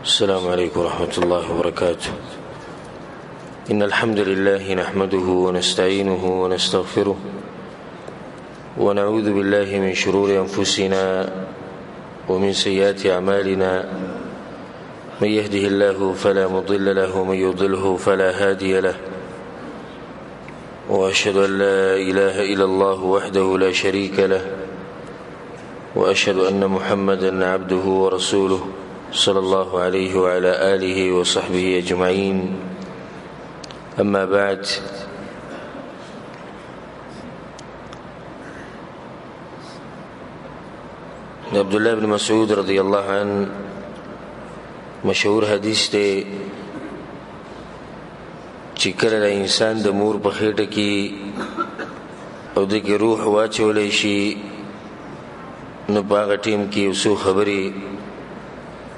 السلام عليكم ورحمة الله وبركاته. إن الحمد لله نحمده ونستعينه ونستغفره ونعوذ بالله من شرور أنفسنا ومن سيئات أعمالنا. من يهده الله فلا مضل له ومن يضله فلا هادي له، وأشهد أن لا إله إلا الله وحده لا شريك له، وأشهد أن محمدا عبده ورسوله صلى الله عليه وعلى آله وصحبه أجمعين. أما بعد، عبد الله بن مسعود رضی اللہ عنہ مشهور حدیث ته چې کله انسان د مور په خېټه کې او دغه روح واچولې شي نو باغ ټیم کې اوسو خبرې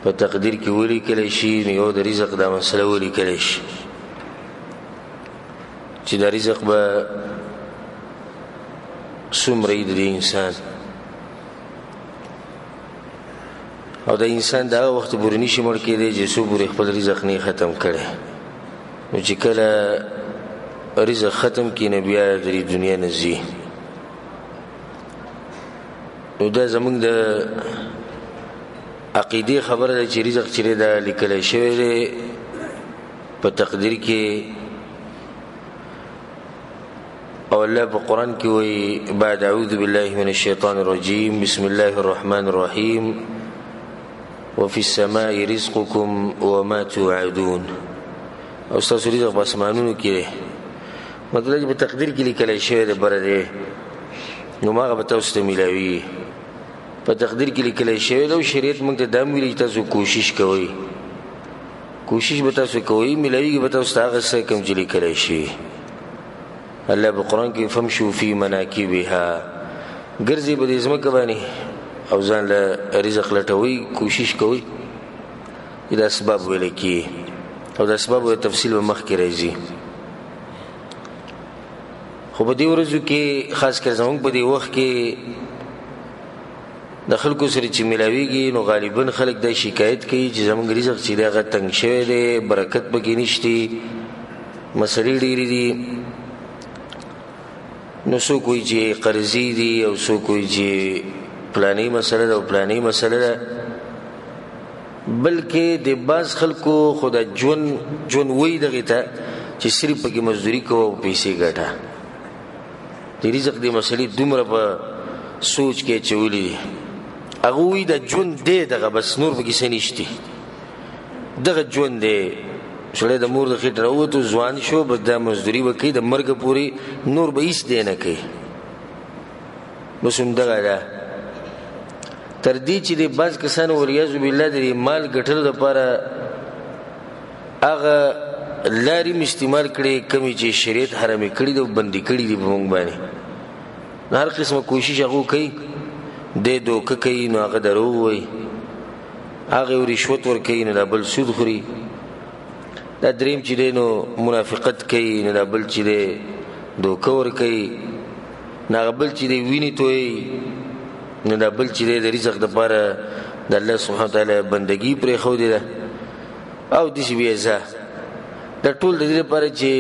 په تقدیر کې ولي کلی شي، یو د رزق د مسله ولي کلی شي چې د رزق به څومره د انسان او د انسان دا وخت پورې نشي مړ کېدی چې څو پورې خپل رزق نه ختم کړي. نو چې کله رزق ختم کړي نو بیا د دنیا نه ځي. نو دا زمونږ د عقیدې خبره ده چې رزق چې دا لیکلی شوی دی په تقدیر کې، او الله په قرآن کې وایي بعد اعوذ بالله من الشیطان الرجیم بسم الله الرحمن الرحیم وفي السماء رزقكم وما توعدون. او ستاسو رزق په اسمانونو کې دی، مطلب چې په تقدیر کې لیکلی شوی دی بره دی، نو هغه به تاسو ته میلاوي. په تقدیر کې لیکلی شوی دی او شریعت موږ ته دا ویلي چې تاسو کوشش کوئ، کوشش به تاسو کوئ، میلاویږي به تاسو ته هغه څه کوم چې لیکلی شي. الله په قرآن کې فمشوا فی مناکبها، ګرځئ به دې ځمکه باندې او ځان له رزق لټوي، کوشش کوي. دا اسباب ویل کی او د اسباب تفصیل به مخکې راځي. خو په دې ورځو کې خاص کر زموږ په دې وخت کې د خلکو سره چې ملاویږي نو غالبا خلک دا شکایت کوي چې زموږ رزق چې دی هغه تنګ شوی دی، برکت پکې نشته، مسلې ډېرې دي. نو څوک وایي چې قرضې دي او څوک وایي چې پلانی مسله ده او پلانی مسله ده، بلکې د بعض خلکو خو د ژوند وایي دغې ته چې صرف پکې مزدوري کوه او پیسې ګټه. د رزق د مسلې دومره په سوچ کې اچولي دي، هغه وایي د ژوند دی دغه بس، نور پکې څه نشته، دغه ژوند دی. سړی د مور د خېټې راووتو ځوان شو، بس دا مزدوري به کوي د مرګه پورې، نور به هېڅ دی نه کوي. بس همدغه ده. تر دې چې د بعض کسانو والعیاذ بالله د مال ګټلو دپاره هغه لارې م استعمال کړي کمې چې شریعت حرامې کړي دي او بندي کړي دي په موږ باندې. نو هر قسمه کوشش هغه کوي، دی دوکه کوي نو هغه دروغ وایي، هغه یو رشوت ورکوي نو دا بل سود خوري، دا دریم چې دی نو منافقت کوي، نو دا بل چې دی دوکه ورکوي، نو هغه بل چې دی وینې تویي، نو دا بل چې دی د رزق دپاره د الله سبحانه وتعالی بندګي پرېښودې ده. او داسې بیا ځه دا ټول د دې لپاره چې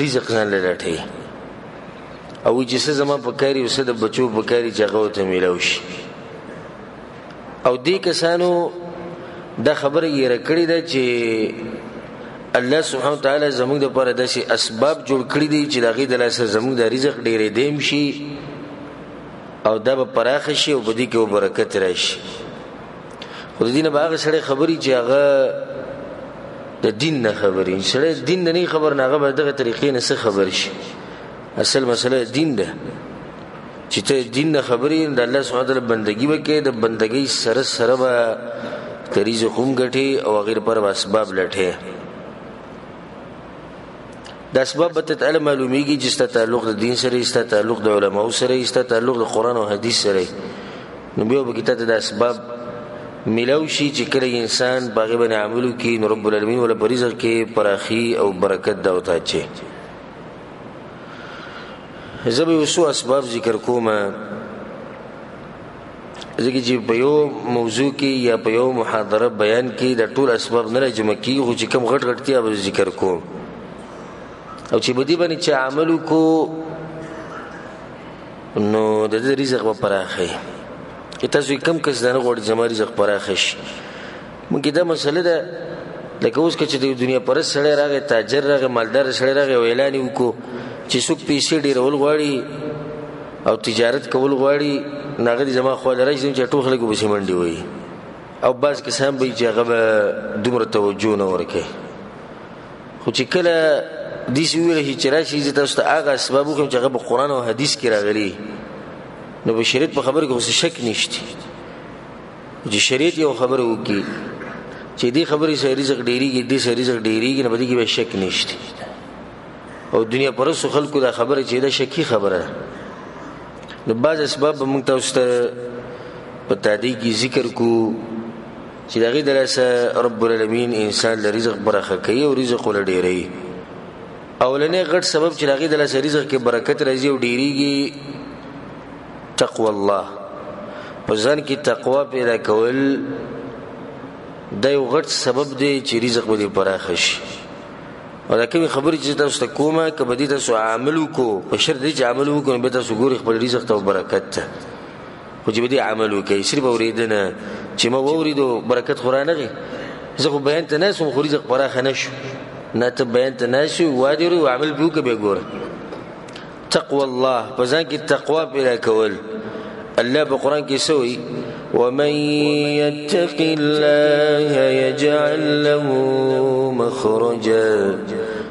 رزق ځان له لټوي او وایي چې څه زما په کار وي او څه د بچو په کار چې هغه ورته میلاو شي. او دې کسانو دا خبره یېره کړې ده چې الله سبحانه وتعالی زموږ دپاره داسې اسباب جوړ کړي دي چې د هغې د لاسه زموږ د رزق ډېرېدی شي او دا به پراخه شي او په دې کې به برکت راشي. خو د دې نه به هغه سړی خبري چې هغه د دین نه خبري، سړی دین نه نه خبر نه، هغه به دغه طریقې نه څه خبر شي. اصل مسله دین ده چې ته دین نه خبري، د الله سبحانه وتعالی بندګي به کوې، د بندګۍ سره سره به ته رزق هم ګټې او هغې لپاره به اسباب لټې. د اسباب به ته تعالی معلومیږي چې ستا تعلق د دین سره، ستا تعلق د علماو سره، ستا تعلق د قرآن او حدیث سره. نو بیا به کې ته د اسباب میلاو شي چې کله انسان په هغې باندې عمل وکړي نو رب العالمین وله په رزق کې پراخي او برکت دا ورته اچوي. زه به یو څو اسباب ذکر کوم ځکه چې په یو موضوع کې یا په یو محاضره بیان کې د ټول اسباب نه جمع کیږي خو چې کوم غټ غټتیا به ذکر کوم او چې بدی باندې چې عمل کو نو د دې رزق په پراخه تاسو کم کس دانه غوړي زما رزق پراخه شي مونږ دا مسله ده لکه اوس چې د دنیا پر سره راغی تاجر راغی مالدار سره راغی اعلان وکړو چې څوک پیسې ډیرول غواړي او تجارت کول غواړي ناغه زما خو لري چې ټول خلکو به سیمنډي وي او بعض کسان به چې هغه دومره توجه نه ورکړي خو چې کله دې ویل چې راشي چې تاسو ته هغه اسباب کوم چې هغه په قران او حديث کې راغلي نو به شریعت په خبره کې څه شک نشته چې شریعت یو خبره وکي چې دې خبرې سره رزق ډیریږي دې سره رزق ډیریږي نه بده کې به شک نشته او دنیا پرسو خلکو دا خبره چې دا شکی خبره نو بعض اسباب موږ تاسو ته په تعدیق ذکر کو چې دغه درسه رب العالمین انسان له رزق برخه کوي او رزق ول ډیری اولنې غټ سبب چې دغه درسه رزق کې برکت راځي او ډیریږي تقوا الله په ځان کې تقوا پیدا کول دا یو غټ سبب دی چې رزق به پراخه شي او دا کوم خبرې چې تاسو ته کومه کبه دي تاسو عمل وکړو په شرط دي چې عمل وکړو به تاسو ګوري خپل رزق ته برکت ته خو چې به دي عمل وکړي صرف اوریدنه چې ما وریدو برکت خورانه غي زه خو بیان ته ناسو خو رزق پراخه نشو نه ته بیان ته ناسو وادرو عمل به وکړي به ګوره تقوا الله په ځان کې تقوا پیدا کول الله په قران کې سوی ومن يتق الله يجعل له مخرجا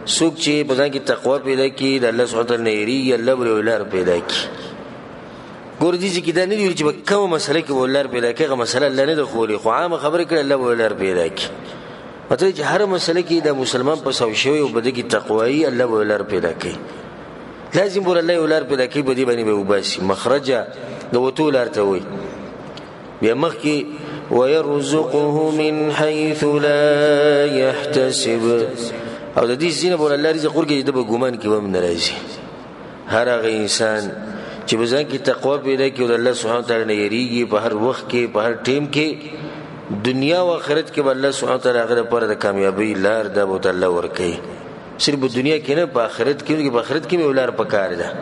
سوک چې په ځان کې تقوا پیدا کړي د الله سبحانه وتعالى نيري الله ولر پیدا کړي ګور دي چې دا نه دی چې کومه مسله کې ولر پیدا کړي مسله الله نه د خولي خو عام خبره کړي الله ولر پیدا کړي مطلب چې هر مسله کې د مسلمان په سو شوی او بده کې تقوایی الله ولر پیدا کړي لازم ور الله ولر پیدا کړي بده باندې به وباسي مخرجا د وتول ارته وي بیا مخکې ويرزقه من حيث لا يحتسب او د دې زینه بوله الله رزق ورکړي د ګومان کې ومن راځي هر هغه انسان چې بزن کې تقوا پیدا کړي او الله سبحانه وتعالى نه یریږي په هر وخت کې په هر ټیم کې دنیا او آخرت کې الله سبحانه وتعالى هغه لپاره د کامیابی لار د بوت الله ورکړي صرف دنیا کې نه په آخرت کې په آخرت کې ولر پکار ده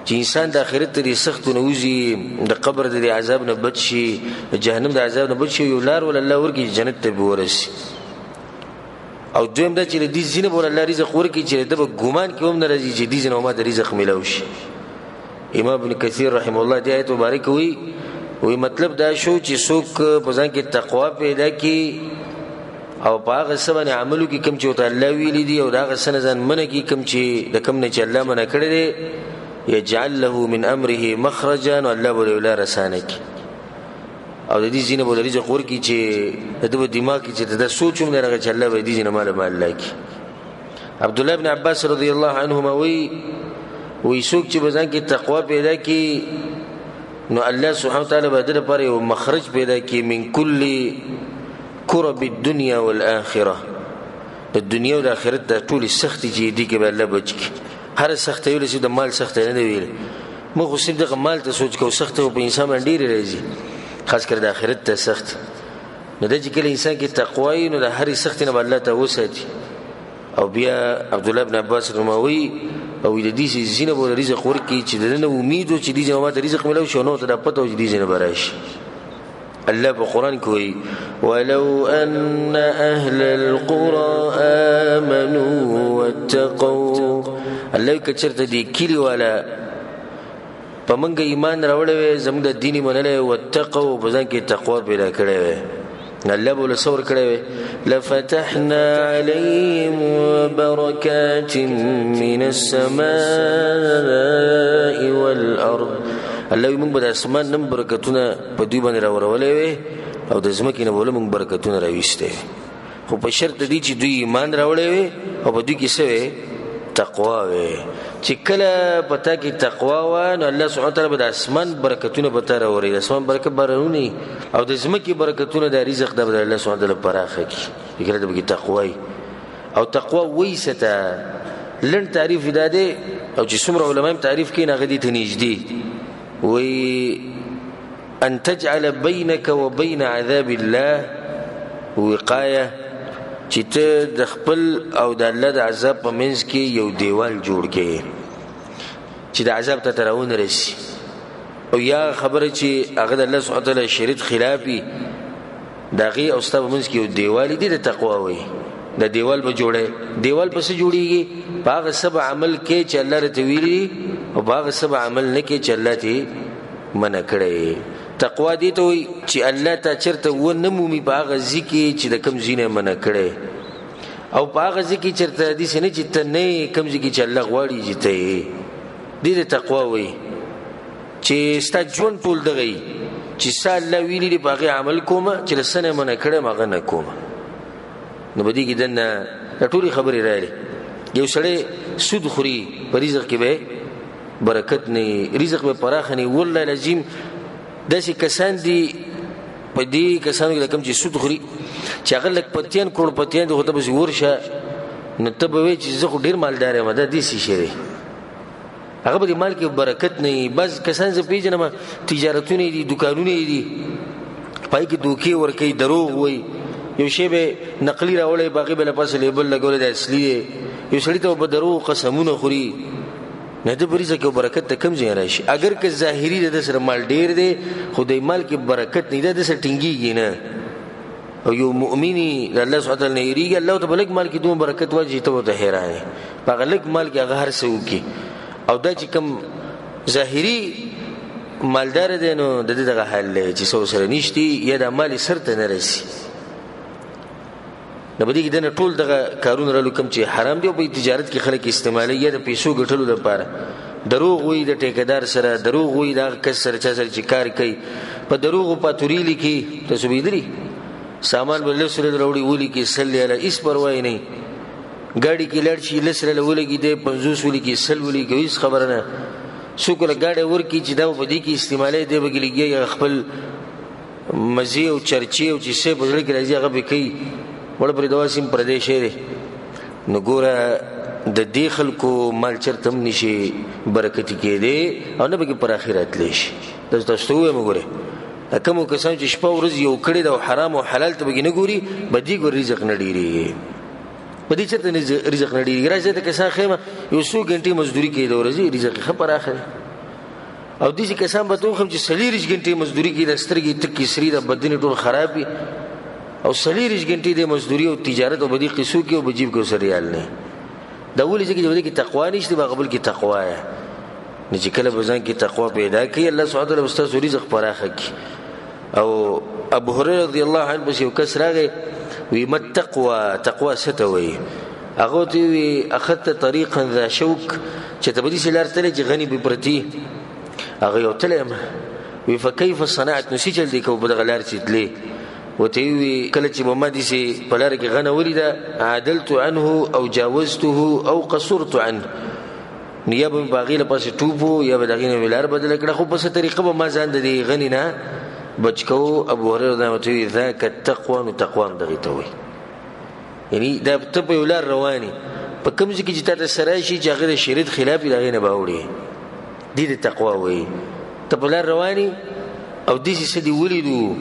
چې انسان د آخرت لري سخت نوځي د قبر د عذاب نه بچ شي جهنم د عذاب نه بچ شي یو لار ول الله ورکی جنت ته ورسي او دویم دا چې د دې زینه ول الله رزق ورکی چې د ګومان کې هم ناراضي چې دې زینه ما د رزق ملو شي امام ابن کثیر رحم الله دې آیت مبارک وی مطلب دا شو چې څوک په ځان کې تقوا پیدا کړي او پاغه سبنه عملو کې کم چې الله ویلي دي او دا غسنه ځان منه کې کم چې د کم نه چې الله منه کړی دی يجعل له من امره مخرجا والله ولا رسانك او د دې زینه بوله رزق ورکی چې د دماغ کې چې د سوچوم نه راغی چې الله به دې زینه مال لکی عبد الله ابن عباس رضی الله عنهما وی څوک چې بزن کې تقوا پیدا کی نو الله سبحانه وتعالى به د لپاره یو مخرج پیدا کی من کل کرب الدنيا والاخره د دنیا او د آخرت د ټول سختي چې دي کې به الله بچي هر سخت ویل چې د مال سخت نه دی ویل مو خو سیم د مال ته سوچ کو سخت په انسان باندې ډیر راځي خاص کر د آخرت ته سخت نو د چې کله انسان کې تقوا نو د هر سخت نه الله ته وساتي او بیا عبد الله ابن عباس رموي او د دې زینه بول رزق ورکی چې د نه امید او چې دې جواب رزق ملو شو نو ته د پته او دې زینه براش الله په قران کوي ولو ان اهل القرى امنوا واتقوا الله کچرته دی کلی والا پمنګ ایمان راوړې زموږ د دیني منلې واتقوا بزن کې تقوا پیدا کړې الله بوله صبر کړې لفتحنا عليهم بركات من السماء والارض الله موږ به د اسمان نم برکتونه په دوی باندې راوړولې او د زمکې نه بوله موږ برکتونه راويسته خو په شرط دي چې دوی ایمان راوړې او په دوی کې څه تقوا وي چې کله پتا کې تقوا و نو الله سبحانه وتعالى به د اسمان برکتونه به تر اوري د اسمان برکت بارونی او د زمکې برکتونه د رزق د الله سبحانه وتعالى پراخه کی کله د تقوا او تقوا ویسته لن تعریف داده او چې څومره علماء تعریف کین هغه دي ته نږدې وی ان تجعل بينك وبين عذاب الله وقايه، چې ته د خپل او د الله د عذاب په منځ کې یو دیوال جوړ کړې چې د عذاب ته ترونه رسي. او یا خبره چې هغه د الله سبحانه وتعالی شریعت خلافي داغي او ستاسو منځ کې یو دیوال دی د تقوا وي. د دیوال به جوړه، دیوال پس جوړیږي باغ سبع عمل کې چې الله رته ویلي او باغ سبع عمل نه کې چې الله ته منع کړی. تقوا دي ته وي چې الله ته چرته و نه مومي باغ ذکی چې د کم زینه منع کړی، او باغ ذکی چرته دي سنه چې ته نه کم ذکی چې الله غواړي چې ته دې د تقوا وي چې ستا ژوند ټول دغی چې سال الله ویلي دی باغ عمل کوم چې لسنه منع کړی ماغه نه کوم. نو بدی کې دنه ټولي خبرې راړي. یو سړی سود خوري په رزق کې به برکت نه، رزق به پراخ نه. والله لازم داسې کسان دي په دې کسانو کې کوم چې سود خوري چې هغه لک پتیان کول پتیان د هوته به ورشه نو ته به وی چې زه خو ډیر مالدار یم دا دې شي هغه به مال کې برکت نه. بس کسان زه پیژنم تجارتونه دي دکانونه دي پای کې دوکي ورکي دروغ وای، یو شی به نقلی راولې باقي بل پاسه لیبل لګول د اصلي، یو سړی ته به دروغ قسمونه خوري نه د بریزه کې برکت ته کم ځای راشي. اگر که ظاهري د سره مال ډیر دی خدای مال کې برکت نه ده د سره ټینګيږي نه. او یو مؤمنی الله سبحانه وتعالی نه یریږي الله ته بلک مال کې دوه برکت واجی ته ته حیران په غلک مال کې هغه هر څه وکي. او دا چې کم ظاهري مالدار دی نو د دې دغه حال دی چې څو سره نشتی یا د مال سرته نه رسی. د بدی کې د ټول دغه کارونه رالو کم چې حرام دی او په تجارت کې خلک استعمالي یا د پیسو ګټلو لپاره دروغ وي د ټیکدار سره، دروغ وي د کس سره چې کار کوي په دروغ په توریلی کې تاسو بيدري سامان بل سره وروړي ولي کې صلی الله اس پروای نه ګاډي کې لړ شي لسره ولګي د 50 ولي کې سل ولي کې هیڅ خبره نه شکر ګاډي ورکی چې دا په دې کې استعمالي دی بګلګي خپل مزي او چرچي او چې څه بدل کې راځي هغه به کوي وړ پر دواسیم پردیش دی. نو ګوره د دې خلکو مال چرته نشي برکت کېده او نه به پر اخرت لشي. د تاسو ته وګوره کوم کسان چې شپه ورځ یو کړي د حرام او حلال ته بګینه ګوري بدی ګور رزق نه ډیری بدی چرته رزق نه ډیری راځي ته کسان خیمه یو څو غنټې مزدوري کوي د ورځې رزق خبر اخر او دې کسان به توخم چې سلیریش غنټې مزدوري کوي د سترګې تکي سری د بدن ټول خرابي او سلیریش غنټې د مزدوري او تجارت او بدی قصو کې او بجيب کې سریال نه دا ولې چې کې تقوا نشته به قبول کې تقوا یا نه چې کله بزن کې تقوا پیدا کړي الله سبحانه وتعالى استاد رزق پراخه کی. او ابو هريره رضی الله عنه بس یو کس راغی وی متقوا تقوا ستوي هغه ته وی اخذت طريقا ذا شوك چې ته بدی سلار تل چې غني به پرتی هغه یو تلم وی فكيف صنعت نسجل دي کو بدغلار چې تلې وته وی کله چې محمد سي پلار کې غنه ولیدا عدلت عنه او جاوزته او قصرت عنه نیابه باغیله پس ټوبو یا بدغینه ولار بدل کړه خو په څه طریقه به ما ځان د غنی نه بچکو. ابو هريره دمتوي ذاك التقوى وتقوى دغه توي یعنی دا ته په ولار رواني په کوم ځکه چې تاسو سره شي چې هغه شریعت خلاف دغه نه باوړي دي د تقوا وي ته په ولار رواني او دې څه دی ولیدو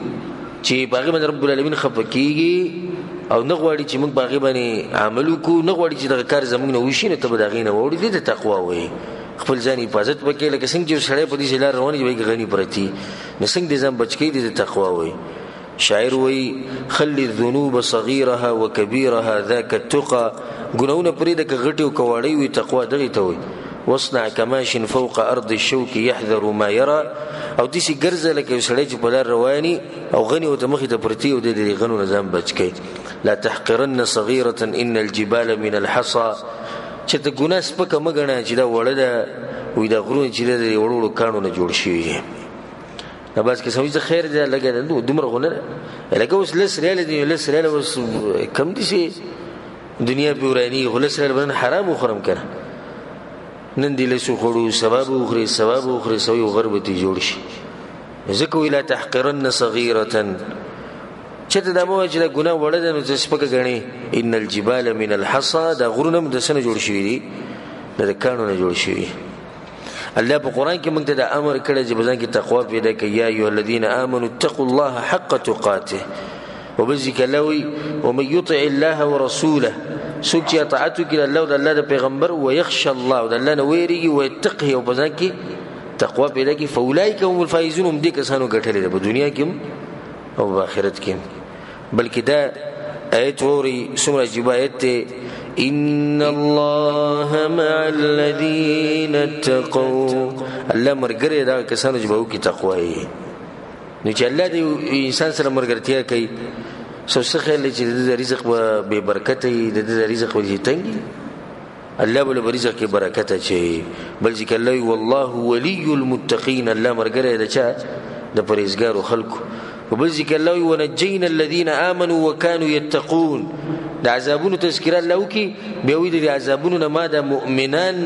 چې باغی باندې رب العالمین خفقيږي او نه غواړي چې موږ باغی باندې عمل وکړو نه غواړي چې دغه کار زموږ نه وشي نه ته به دغه نه وړي دي د تقوا وي خپل ځان حفاظت وکړي لکه څنګه چې سړی په دې ځای رواني وي غني پرتی نو څنګه دې ځان بچ کړي د تقوا وي. شاعر وي خلي الذنوب صغيرها وكبيرها ذاك التقى ګناونه پرې د غټي او کواړي وي تقوا دغه ته وي. واصنع كماش فوق ارض الشوك يحذر ما يرى او دې سي ګرځه لکه سړی چې په لار رواني او غني او تمخې ته پرتی او د غنو نظام بچ کړي. لا تحقرن صغيرة ان الجبال من الحصى چې ته ګناه سپکه مګنه چې دا وړه ده وې دا غرونه چې د وړوړو کانو نه جوړ شي نه بس کې سمې خیر دی لګا دومره غونه لکه اوس لس ریال دی لس ریال اوس کم دي شي دنیا په ورانی غلس ریال باندې حرام وخرم کړه نن دی له شو خړو سبب اخري سبب اخري سوي غربتي جوړ شي ځکه ویلا تحقرن صغيرة چته د مو چې د ګناه وړه د نو سپکه غني ان الجبال من الحصى دا غرونم د سن جوړ شوی دي د کانو نه جوړ شوی. الله په قران کې موږ ته د امر کړی چې بزن کې تقوا پیدا کړئ یا ایه الذین آمنوا اتقوا الله حق تقاته وبذك الله ومن يطع الله ورسوله سوق چې اطاعت وکړي الله او د الله د پیغمبر ويخشى الله او د الله نه ویریږي ويتقي او بزن کې تقوا پیدا کړي فاولئک هم الفائزون هم دې کسانو ګټلې ده په دنیا کې او په آخرت کې بلکې دا آیت ووري څومره عجیب آیت ته ان الله مع الذين اتقوا الله مرګره دا کسانو چې به وکړي تقوا یې نو چې الله دې انسان سره مرګرتیا کوي څه خیال چې د رزق به برکت دی د رزق به تنګي الله بل رزق کې برکت اچي بل ځکه الله والله ولي المتقين الله مرګره دا چا د پرهیزګارو خلکو وبل ذکر الله ونجينا الذين امنوا وكانوا يتقون د عذابونو تذکر الله کی به وی د عذابونو نه ما د مؤمنان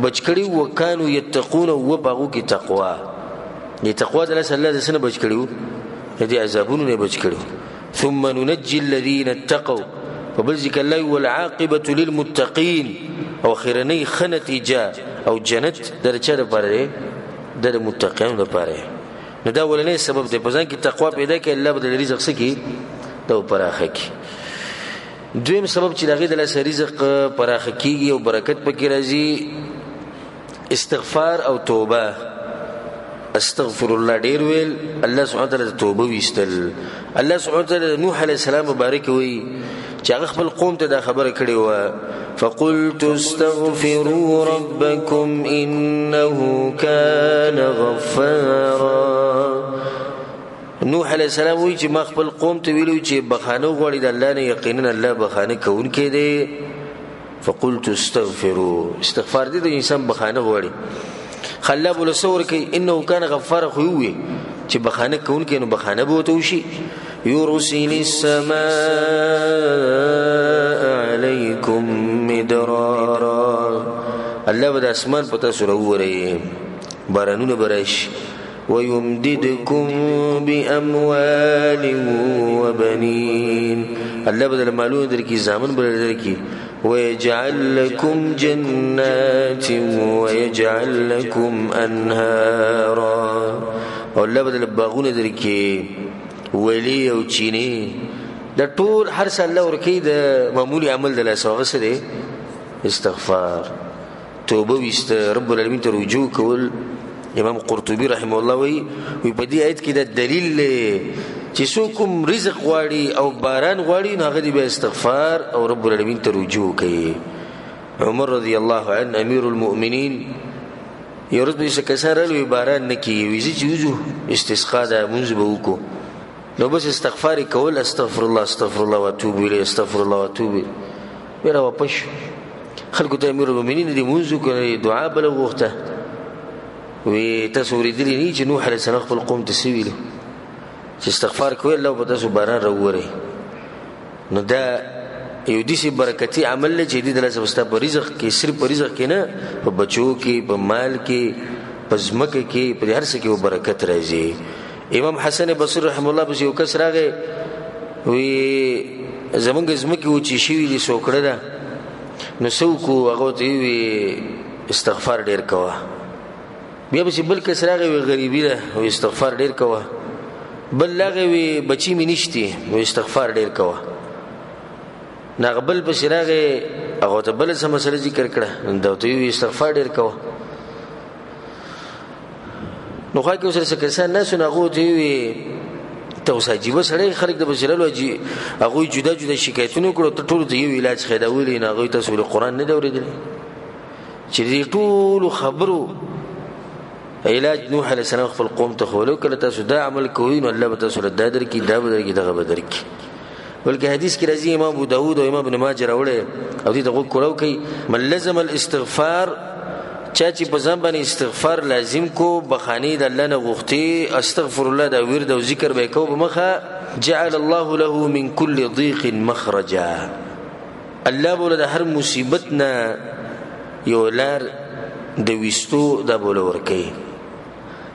بچکړي وکانو يتقون او باغو کی تقوا دي تقوا د الله د سنه بچکړي د عذابونو نه بچکړي ثم ننجي الذين اتقوا وبل ذکر الله والعاقبه للمتقين او خیرنی خنتیجه او جنت درچه لپاره د متقین لپاره نو دا ولنې سبب دی په ځان کې تقوا پیدا کړي الله به د رزق سکی دا پراخه کی دویم سبب چې دغه د رزق پراخه کیږي او برکت پکې راځي استغفار او توبه استغفر الله ډیر ویل الله سبحانه وتعالى توبه ویستل الله سبحانه وتعالى نوح علیه السلام مبارک وی چې هغه خپل قوم ته دا خبره کړې و فقلت استغفروا ربكم انه كان غفارا نوح علیہ السلام وی چې ما خپل قوم ته ویلو چې بخانه غوړي د الله نه یقینا الله بخانه کوونکی دی فقلت استغفروا استغفار دې د انسان بخانه غوړي خلاب له صور کې انه كان غفار خو وي چې بخانه کوونکی نو بخانه به وته وشي يرسل السماء عليكم مدرارا الله به د اسمان په تاسو راووري بارانونه برش ويمددكم بأموال وبنين الله بدل مالونه درکې زامن بدل درکې ويجعل لكم جنات ويجعل لكم انهارا الله بدل باغونه درکې ولی او چینه د ټول هر څه الله ورکی د معمولی عمل د لاسوغه سره استغفار توبه وست رب العالمین ته رجوع کول امام قرطبي رحمه الله وی په دې آیت کې د دلیل چې څوک رزق غواړي او باران غواړي نو هغه به استغفار او رب العالمین ته رجوع کوي عمر رضی الله عنه امیر المؤمنین یو ورځ به کسره لوي باران نکي ویزي چې استسقا د منځ به وکړو نو بس استغفار کول استغفر الله واتوب الیه استغفر الله واتوب ورا واپس خلکو ته امیر المؤمنین دې منځ کوي دعا بل وغوښته وی تاسو ورېدلی نه چې نوح علیه السلام خپل قوم ته سویل چې استغفار کوي الله به تاسو باران راووري نو دا یو داسې برکتي عمل چې دې دلته وستا په رزق کې صرف په رزق کې نه په بچو کې په مال کې په ځمکه کې په هر څه کې برکت راځي امام حسن بصری رحم الله بس یو کس راغی وی زمونږ ځمکه و چې شوی دي سوکړه ده نو څوک هغه ته وی استغفار ډیر کوه بیا به بل کس راغی وی غریبی ده او استغفار ډیر کوه بل لاغه وی بچی می نشتی او استغفار ډیر کوه نغبل په شراغه هغه ته بل څه مسله ذکر کړه دا ته وی استغفار ډیر کوه نو خو کې سره کسان نه سنغو ته وی توساجيبه سره خلک د بشرلو جی هغه جدا جدا شکایتونه کړو ته ټول یو علاج خیداولې نه هغه تاسو قرآن نه دوریدل چې دې ټول خبرو علاج نوح علیہ السلام خپل قوم ته خولو کله تاسو دا عمل کوئ نو الله به تاسو له دادر کی دا بدر کی دغه بدر کی بلکې حدیث کې راځي امام ابو داود او امام ابن ماجه راوړي او دې دغه کولو کوي من لزم الاستغفار چا چې په ځان باندې استغفار لازم کو بخانی د الله نه غوښتي استغفر الله دا ورد او ذکر به کو بمخه جعل الله له من كل ضيق مخرجا الله بوله د هر مصیبت نه یو لار د وستو د بوله ورکی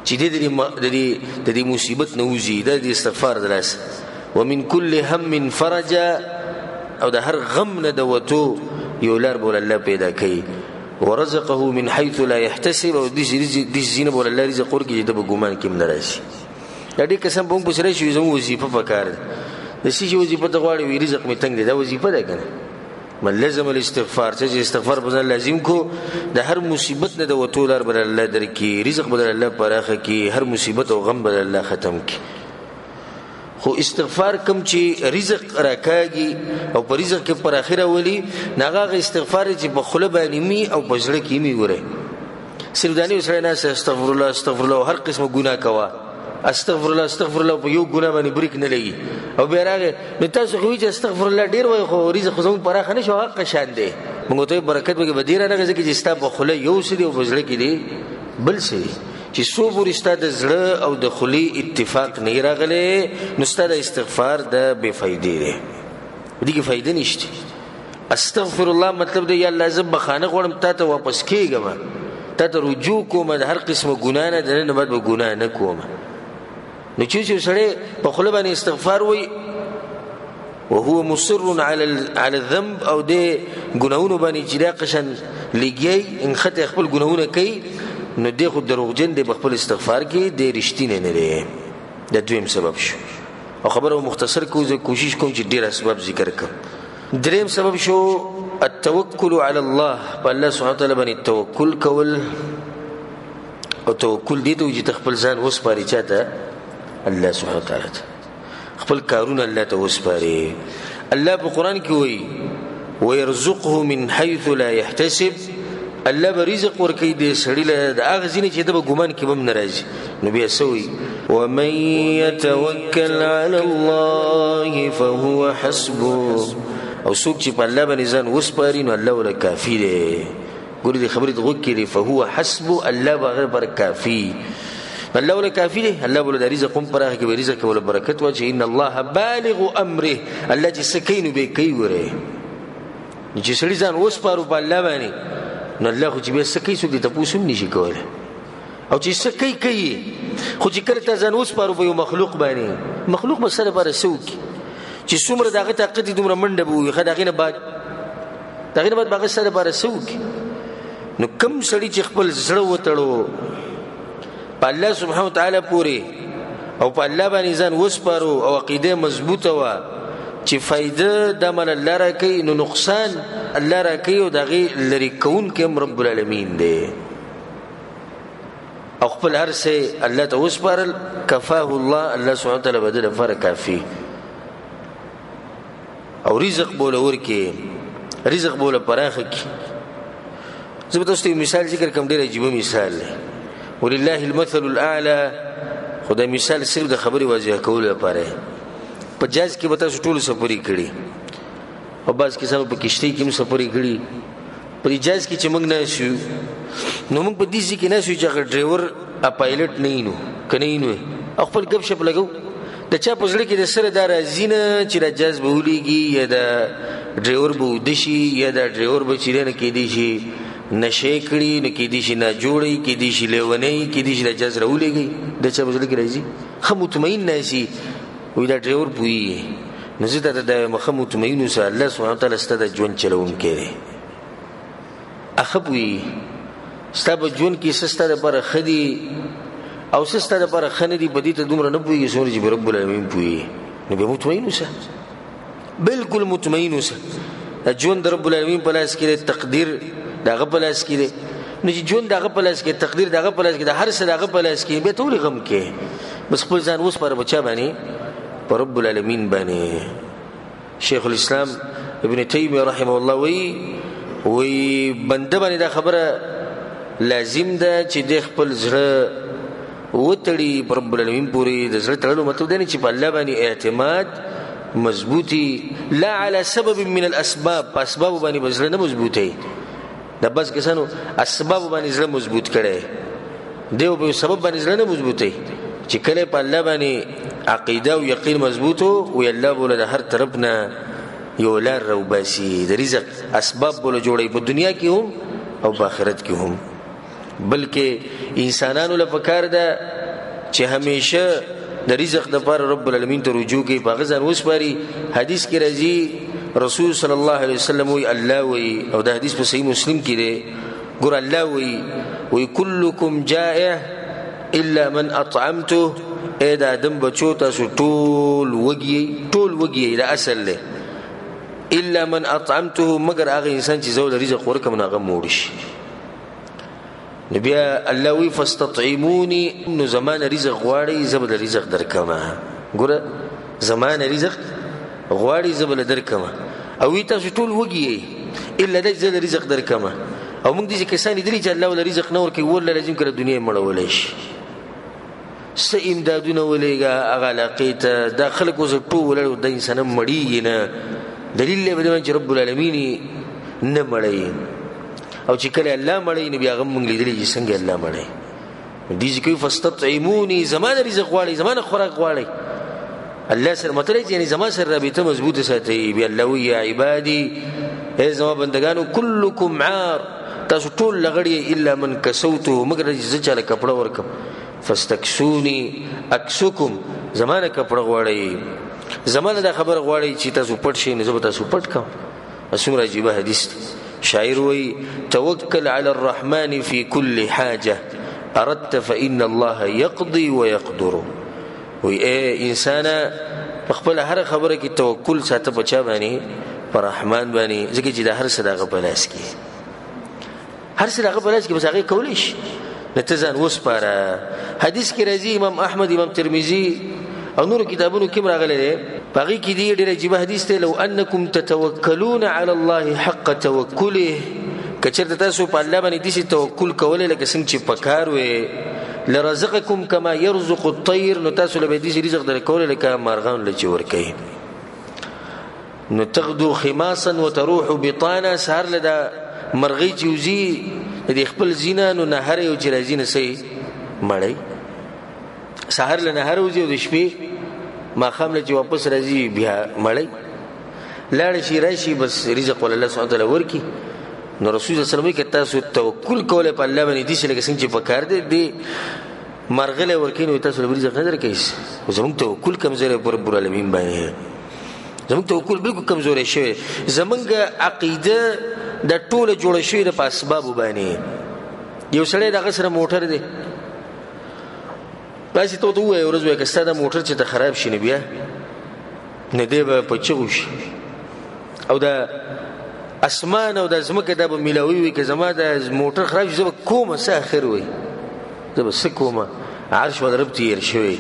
چې د دې مصیبت نه وځي د استغفار دلاس ومن كل هم فرجا او د هر غم نه د وته یو لار بوله الله پیدا کوي ورزقه من حيث لا يحتسب او دې زینب ول الله رزق ورکړي د ګمان کې ملراشي دا دې قسم په پوسره شي زمو وظیفه پکار د سې وظیفه د غواړي وی رزق می تنگ دی دا وظیفه ده کنه من لازم الاستغفار چې استغفار به لازم کو د هر مصیبت نه د وتولار بر الله درکې رزق بدل الله پراخه کی هر مصیبت او غم بدل الله ختم کی خو استغفار کم چې رزق راکاږي او پر رزق کې پر اخره ولي ناغه استغفار چې په خله باندې می او په ځړه کې می ګوره سردانی وسره نه استغفر الله هر قسمه ګناه کوا استغفر الله په یو ګناه باندې بریک نه لګي او بیا راغی نو تاسو خو چې استغفر الله ډیر وای خو رزق خو زموږ پراخه نشو حق شان دی موږ ته برکت وګ بدیره نه غږی چې ستا په خله یو سړي او بزړه کې دی بل سړي چې سو پورې ستا د زړه او د خلی اتفاق نه راغله نو ستا د استغفار د بے فائدې دی دغه فائدې نشته استغفر الله مطلب دی یا الله زب بخانه غوړم ته واپس کېږم ته رجوع کوم د هر قسمه ګناه نه نه بعد به ګناه نه کوم نو چې سړی په خله باندې استغفار وای وهو مصر على الذنب او د ګناونو باندې چې دا قشن لګي ان خته خپل ګناونه کوي نو د خو دروغجن د خپل استغفار کې د رښتینه نه لري د دویم سبب شو او خبره مختصر کوشش کوم چې ډیر اسباب ذکر کړم دریم سبب شو التوکل على الله بالله سبحانه وتعالى باندې توکل کول او توکل دي ته چې خپل ځان وسپاري چاته الله سبحانه وتعالى خپل کارونه الله ته وسپاري الله په قران کې وایي ويرزقه من حيث لا يحتسب الله به رزق ورکړي دې سړي له هغه ځینې چې د ګمان کې بم ناراضي نو بیا سوي ومن يتوکل على الله فهو حسبه او څوک چې په الله باندې ځان وسپاري نو الله ولا کافی دی ګورې دې خبرې دغه کې فهو حسبه الله به بر کافی الله ولا کافی دی الله ولا رزق پرخه کې رزق ولا برکت واچي ان الله بالغ امره الله چې سکینو به کوي وره چې سړي ځان وسپارو په الله باندې نو الله خو چې به سکی څوک دې تاسو هم نشي کولای او چې سکی کوي خو چې کړه ځان وسپارو په یو مخلوق باندې مخلوق به سره بار سوک چې څومره دغه طاقت دومره منډه بوي خدای نه بعد دغه بعد باغ سره بار سوک نو کم سړي چې خپل زړه وتړو په الله سبحانه وتعالى پوری او په الله باندې ځان وسپارو او عقیده مضبوطه وا چې فائدہ د مل الله را کوي نو نقصان الله را کوي او دغه لری کون کې رب العالمین دی او خپل هر څه الله ته وسپارل کفاه الله سبحانه وتعالى بدل فرق کافی او رزق بوله ورکی رزق بوله پراخه کی زه تاسو ته مثال ذکر کوم ډیر عجیب مثال ولله المثل الاعلى خدای مثال صرف د خبري واضح کول لپاره په جاز کې وتا ټول سفري کړي او باز کې سم په کشتۍ کې سفري کړي په جاز کې چې موږ نه شو نو موږ په دې ځکه نه شو چې ډرایور ا پایلټ نه نو کني نو خپل غب شپ لګو د چا په ځل کې د سره دار زینه چې د جاز بولیږي یا د ډرایور بو دشي یا د ډرایور به چیرې کې دي شي نشه کړي نو کې دي شي نه جوړي کې دي شي لیونی کې دي شي د جاز راولېږي د چا په ځل کې راځي خو مطمئن نشي وی دا ډرایور پوي نو زه د مخ مطمئن سره الله سبحانه وتعالى ستاسو ژوند چلون کړي اخبوي ستاسو ژوند کې ستاسو لپاره خدي او ستاسو لپاره خندي بدی ته دومره نه پوي چې رب العالمین پوي نو به مطمئن سره بالکل مطمئن سره ژوند رب العالمین په لاس کې تقدیر دغه په لاس کې نو چې ژوند دغه په لاس کې تقدیر دغه په لاس کې د هر څه دغه په لاس کې به ټول غم کې بس خپل ځان اوس پر بچا باندې پر رب العالمین باندې شیخ الاسلام ابن تیمیه رحمه الله وی بنده باندې دا خبره لازم ده چې د خپل زړه وتړي پر رب العالمین پوری د زړه تړلو مطلب دی چې په الله باندې اعتماد مضبوطی لا على سبب من الاسباب اسباب باندې بزړه نه مضبوطی د بس کسانو اسباب باندې زړه مضبوط کړي دیو په سبب باندې زړه نه مضبوطی چې کله په الله باندې عقیده او یقین مضبوطو او الله بوله د هر طرف نه یو لار روباسي د رزق اسباب بوله جوړي په دنیا کې هم او په آخرت کې هم بلکې انسانانو لپاره کار ده چې همیشه د رزق د پر رب العالمین ته رجوع کوي په غزان وسپاري حدیث کې راځي رسول صلی الله علیه وسلم وی الله وی او د حدیث په صحیح مسلم کې دی ګور الله وی كلكم جائع الا من اطعمته اې د آدم بچو تاسو ټول وږي دا اصل له الا من اطعمته مگر هغه انسان چې زول رزق ورکم نه غم موړ شي نبي الله وی فاستطعموني انه زمان رزق غواړي زبل رزق درکما ګور زمان رزق غواړي زبل درکما او تاسو ټول وږي الا د زل رزق درکما او موږ دې کسان دي چې الله ول رزق نور کوي ول لازم کړه دنیا مړول شي س امدادونه ولېګا هغه لقيته د خلق وز ټول د انسان مړی نه دلیل له بده چې رب العالمین نه مړی او چې کله الله مړی نبی هغه موږ لیدلی چې څنګه الله مړی دې ځکه فاستطعموني زمان رزق غواړي زمان خوراک غواړي الله سره مطلب یعنی زمان سره رابطه مضبوطه ساتي بي الله یا عبادي ای زما بندگانو كلكم عار تاسو ټول لغړی الا من کسوته مگر چې چاله کپڑا ورکم فاستكسوني اكسكم زمانه کپڑا غواړي زمانه دا خبر غواړي چې تاسو پټ شئ نه زه تاسو پټ کوم اسمره عجیب حدیث شاعر وی توکل علی الرحمن فی كل حاجه اردت فان الله يقضي ويقدر وی اے انسان په خپل هر خبره کې توکل ساته بچا باندې پر رحمان باندې ځکه چې د هر صدقه بلاس کې هر صدقه بلاس کې بس هغه کولیش نتزان وسپاره حدیث کې راځي امام احمد امام ترمذی او نور کتابونو کې راغلي دي باقي کې دی ډېر عجیب حدیث ته لو انکم تتوکلون علی الله حق توکله کچرته تاسو په الله باندې دې توکل کولای لکه څنګه چې پکار وي لرزقکم کما يرزق الطير نو تاسو له دې رزق در کولای لکه مارغان لچ ورکي نو تغدو خماصا وتروح بطانا سهر لدا مرغی جوزی دې خپل زینا نو نهر یو چې راځي سي مړی سحر له نهر وځي د شپې ما خام له چې واپس راځي بیا مړی لاړ شي راشي بس رزق ول الله سبحانه وتعالى ورکی نو رسول الله صلی الله علیه وسلم کې تاسو توکل کوله په الله باندې دي چې لکه څنګه چې پکار دي مرغله ورکینو تاسو له رزق نه درکې زموږ توکل کمزوري پر رب العالمین باندې زموږ توکل بالکل کمزوري شوی زموږ عقیده د ټوله جوړ شوی د اسباب باندې یو سړی دغه سره موټر دی باسي ته وایي ورځ وکړه ستاسو موټر چې ته خراب شي نه بیا نه دی به پچغوش او دا اسمان او د زمکه د ملاوي وي که زما د موټر خراب شي زه کومه څه اخر وي زه به کومه عرش ودرب تیر شوی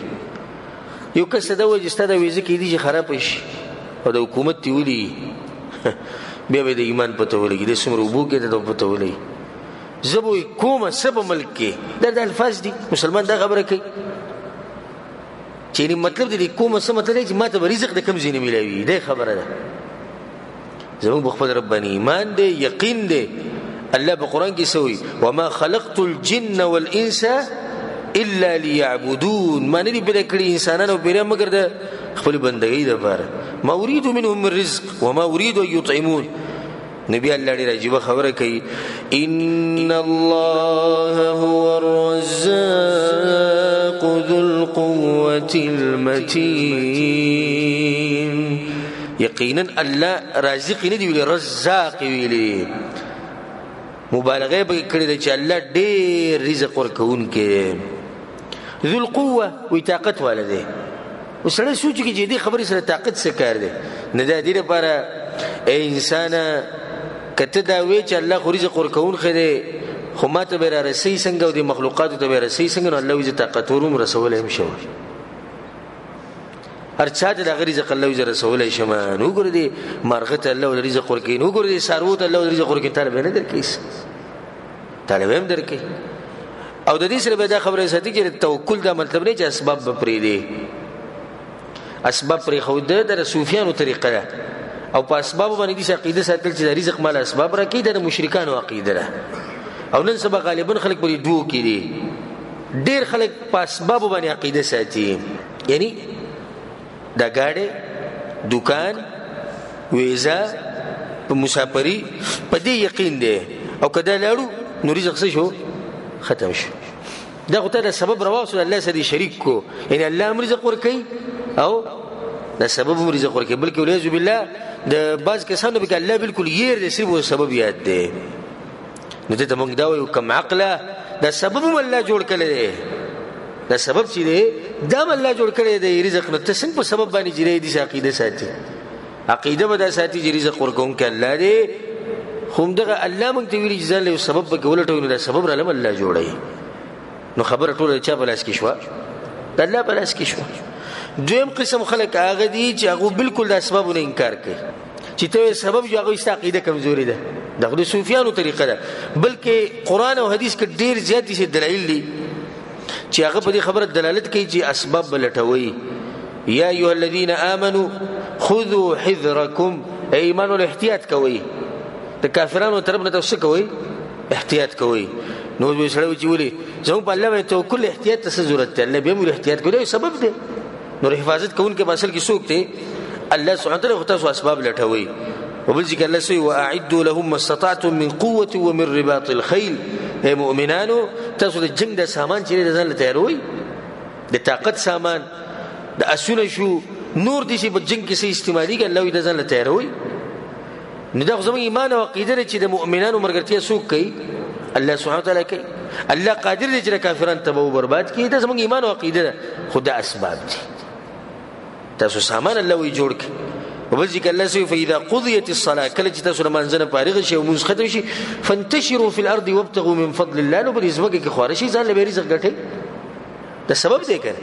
یو کس دا وایي چې ستاسو ویزه کې دي چې خراب شي او د حکومت تی ولي بیا به د ایمان پته ولګي د سمرو بو کې د پته ولګي زبو کومه سبب ملک کې د الفاظ دي مسلمان دا خبره کوي چې مطلب دې کومه څه مطلب چې ماته رزق د کم زینې ملوي دا خبره ده زموږ بخبر ربانی ایمان دی یقین دی الله په قران کې سوی وما خلقت الجن والانس الا ليعبدون ما ندی پیدا کړی انسانانو پیدا مگر د خپل بندګۍ لپاره ما اريد منهم من رزق وما اريد ان يطعمون نبی الله دې راجیبه خبره کوي ان الله هو الرزاق ذو القوه المتين یقینا الله رازق نه دی ویل رزاق ویلی مبالغه به کړی چې الله ډېر رزق ورکون کې ذو القوه و طاقت والده وسره سوچ کې جدي خبرې سره طاقت څه کار دی نه د دې لپاره انسان کته دا وی چې الله خو رزق ورکون خره خو ماته به را رسي څنګه او د مخلوقات ته به رسي څنګه الله عز طاقت ورم رسول هم شو هر چا ته د رزق الله عز رسول شمه نو ګور دي مرغت الله رزق ورکې نو ګور دي ساروت الله رزق ورکې طالب نه درکې طالب هم درکې او د دې سره به دا خبره ساتي چې توکل دا مطلب نه چې اسباب به پرې دي اسباب پرې خو د صوفیانو طریقه ده او په اسباب باندې دي عقیده ساتل چې رزق مال اسباب راکې د مشرکانو عقیده ده او نن سبا غالبا خلک پرې دوه کې دي ډېر خلک په اسباب باندې عقیده ساتي یعنی دا گاڑی دکان ویزا په مسافری په دې یقین دی او کدا لاړو نو رزق څه شو ختم شو دا خو ته سبب رواصل الله سره شریک کو یعنی الله رزق ورکي او دا سبب رزق ورکي بلکې ولایذ بالله د باز کسانو به الله بالکل یې صرف سبب یاد دی نو ته موږ دا وایو کم عقله دا سبب هم الله جوړ کړی دی دا سبب چې دی دا هم الله جوړ کړی دی رزق نو ته څنګه په سبب باندې جری دي عقیده ساتي عقیده به دا ساتي چې رزق ورکوونکی الله دی خو دغه الله موږ ته ویلي چې ځان له سبب به ولټوي نو دا سبب را لم الله جوړوي نو خبره ټوله چا په لاس کې شوه د الله په لاس کې شوه دویم قسم خلک هغه دي چې هغه بالکل د اسبابونو انکار کوي چې ته سبب جو هغه عقیده کمزوري ده دغه صوفیانو طریقه ده بلکې قران او حدیث کې ډیر زیات دي دلایل دي چې هغه په دې خبره دلالت کوي چې اسباب بلټوي یا ایها الذين امنوا خذوا حذركم ایمان ول احتیاط کوي د کافرانو طرف نه تاسو کوي احتیاط کوي نو به سره چې ولي زمو په الله باندې توکل احتیاط ته ضرورت ده الله به موږ احتیاط کوي سبب ده نو حفاظت کوونکې باصل کې څوک ته الله سبحانه وتعالى تاسو اسباب لټوي وبذكر الله سوي واعدوا لهم ما استطعتم من قوه ومن رباط الخيل اي مؤمنانو تاسو د جنگ د سامان چې ځان له تیاروي د طاقت سامان د اسونه شو نور دي چې په جنگ کې سي استعمالي کې الله د ځان له تیاروي نو دا زموږ ایمان او عقیده چې د مؤمنانو مرګرتیا څوک کوي الله سبحانه وتعالى کوي الله قادر دی چې کافرانو تباہ او برباد کړي دا زموږ ایمان او عقیده خدا اسباب دي تاسو سامان الله وی جوړ کړي وبذكر الله سوي فاذا قضيت الصلاه کله چې تاسو منځنه فارغ شي او موږ ختم شي فانتشروا في الارض وابتغوا من فضل الله نو برزمکه کې خورشي ځان له رزق ګټي دا سبب دی کنه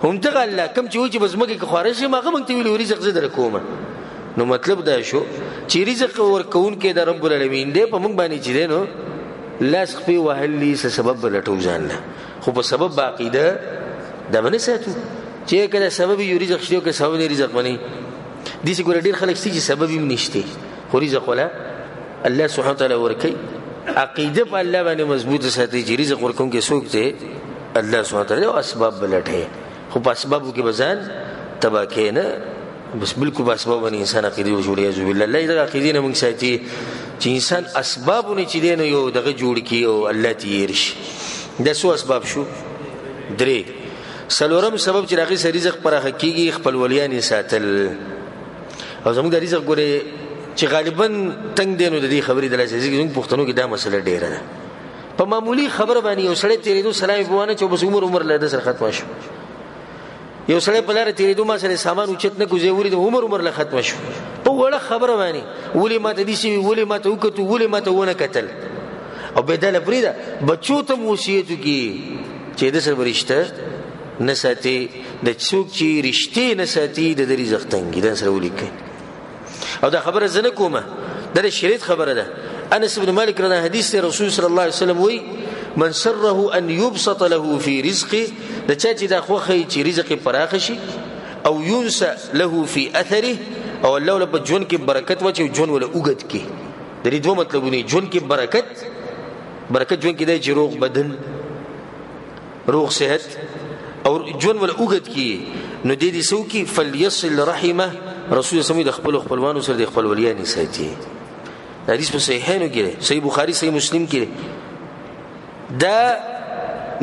هم ته الله کم چې وي چې بزمکه کې خورشي ماغه مونږ ته ویل رزق زده کومه نو مطلب دا شو چې رزق ورکون کې د رب العالمین دی په موږ باندې چې دی نو لاس په وهلي سبب لټو ځان خو په سبب عقیده دا باندې ساتو چې کله سبب یو رزق شته او که سبب نه رزق ونی دي چې ګور ډیر خلک چې سبب یې نشته خو رزق ولا الله سبحانه وتعالى ورکي عقیده په الله باندې مضبوط ساتي چې رزق ورکون کې څوک ته الله سبحانه وتعالى او اسباب بلټه خو په اسبابو کې بزان تبا کینه بس بالکل په اسباب باندې انسان عقیده جوړي عزو بالله الله دې عقیده نه موږ ساتي چې انسان اسبابونه چې دین یو دغه جوړ کی او الله تیرش د سو اسباب شو درې سلورم سبب چې راغی سر رزق پر حقيقي خپل ولیان ساتل او زموږ د رزق ګوره چې غالبا تنگ دینو د دې خبرې د لاسه زموږ پښتنو کې دا مسله ډیره ده په معمولی خبر باندې یو سړی تیرېدو سلام بوانه چې بس عمر له د سر ختم شو یو سړی په لار تیرېدو ما سره سامان اوچت نه کوزي وری د عمر له ختم شو په وړه خبره باندې ولي ماته دي شي ولي ماته وکړو ولي ماته ونه قتل او بدل فریدا بچو ته وصیت کی چې د سر برشته نساتی د څوک چې رښتې نساتی د رزق تنګي د سره ولیکي او دا خبره زنه کومه د شریعت خبره ده انس بن مالک رضی حدیث رسول صلی الله علیه وسلم وی من سره ان يبسط له في رزقه د چا چې دا خوخی چې رزق پراخ شي او ينسى له في اثره او الله له ژوند کې برکت و چې ژوند ولا اوګد کې د دې دوه مطلبونه ژوند کې برکت ژوند کې د روغ بدن روغ صحت او ژوند ولا اوګد کې نو دې سو کې فليصل رحمه رسول سمي د خپلوانو سره د خپل ولیان ساتي حدیث په صحیحینو کې صحیح بخاری صحیح مسلم کې دا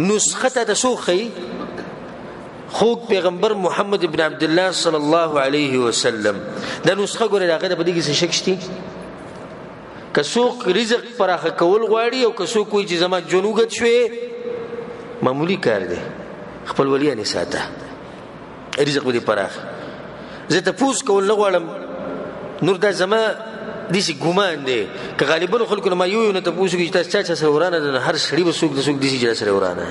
نسخه د سوخي خو پیغمبر محمد ابن عبد الله صلی الله علیه وسلم دا نسخه ګوره هغه د بدیږي څه شک شتي کڅوک رزق پراخه کول غواړي او کڅوک کوئی چې زما جنوګت شوي معمولی کار دی خپل ولیان ساته رزق به پراخ زه ته پوس کول نه غواړم نور دا زما دیسی ګمان دی که غالبا خلکو نه ما یو نه ته پوسو کې تاسو چا سره ورانه ده هر شړی به سوق د سوق دیسی جلا سره ورانه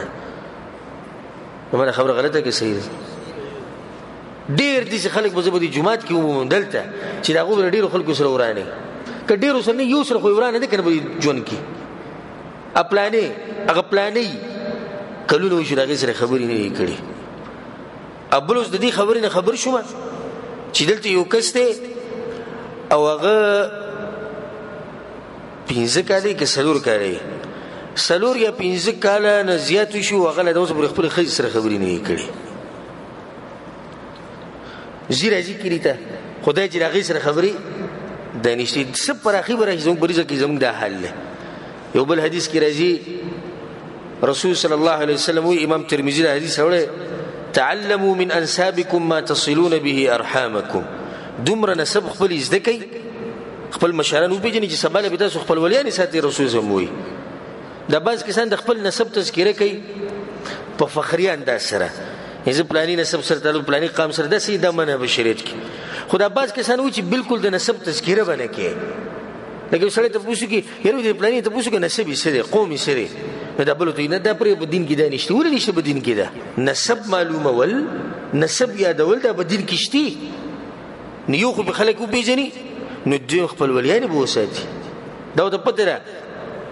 نو خبره غلطه کې صحیح ده ډیر دیسی خلک به زبدي جمعات کې ومو دلته چې دا غو ډیر خلکو سره ورانه ک ډیر سره یو سره خو ورانه ده کنه به جون کې خپلانه هغه پلانې کلو نو شراغي سره خبرې نه کړي ابلوس د دې خبرې نه خبر شوم چې دلته یو کسته او هغه پینځه کالي کې سلور کالي سلور یا پینځه کاله نه زیات شو هغه له اوس پر خپل خځې سره خبرې نه کړي زیره ذکر ته خدای چې هغه سره خبرې د نشته سب پر اخیبه راځي زموږ بریزه کې زموږ د حل یو بل حدیث کې راځي رسول صلی الله علیه وسلم امام ترمذی حدیث اوله تعلموا من انسابكم ما تصلون به ارحامكم دومره نسب خپل زده کوي خپل مشران وپیژني چې سبا له تاسو خپل ولیان ساتي رسول الله وي دا بعض کسان د خپل نسب تذکره کوي په فخري انداز سره یزه پلاني نسب سره تعلق پلاني قام سره د سیده منه بشریت کې خدا بعض کسان و چې بالکل د نسب تذکره باندې کوي لکه سره ته پوښتنه کوي یره د پلاني ته پوښتنه نسب یې سره قوم یې سره نو دا بل ته نه دا پر په دین کې دا نشته ولې نشته په دین کې دا نسب معلومه ول نسب یادول دا په دین کې شته نیو خو به خلک وپیژني نو دوی خپل ولیان به وساتي دا د پدره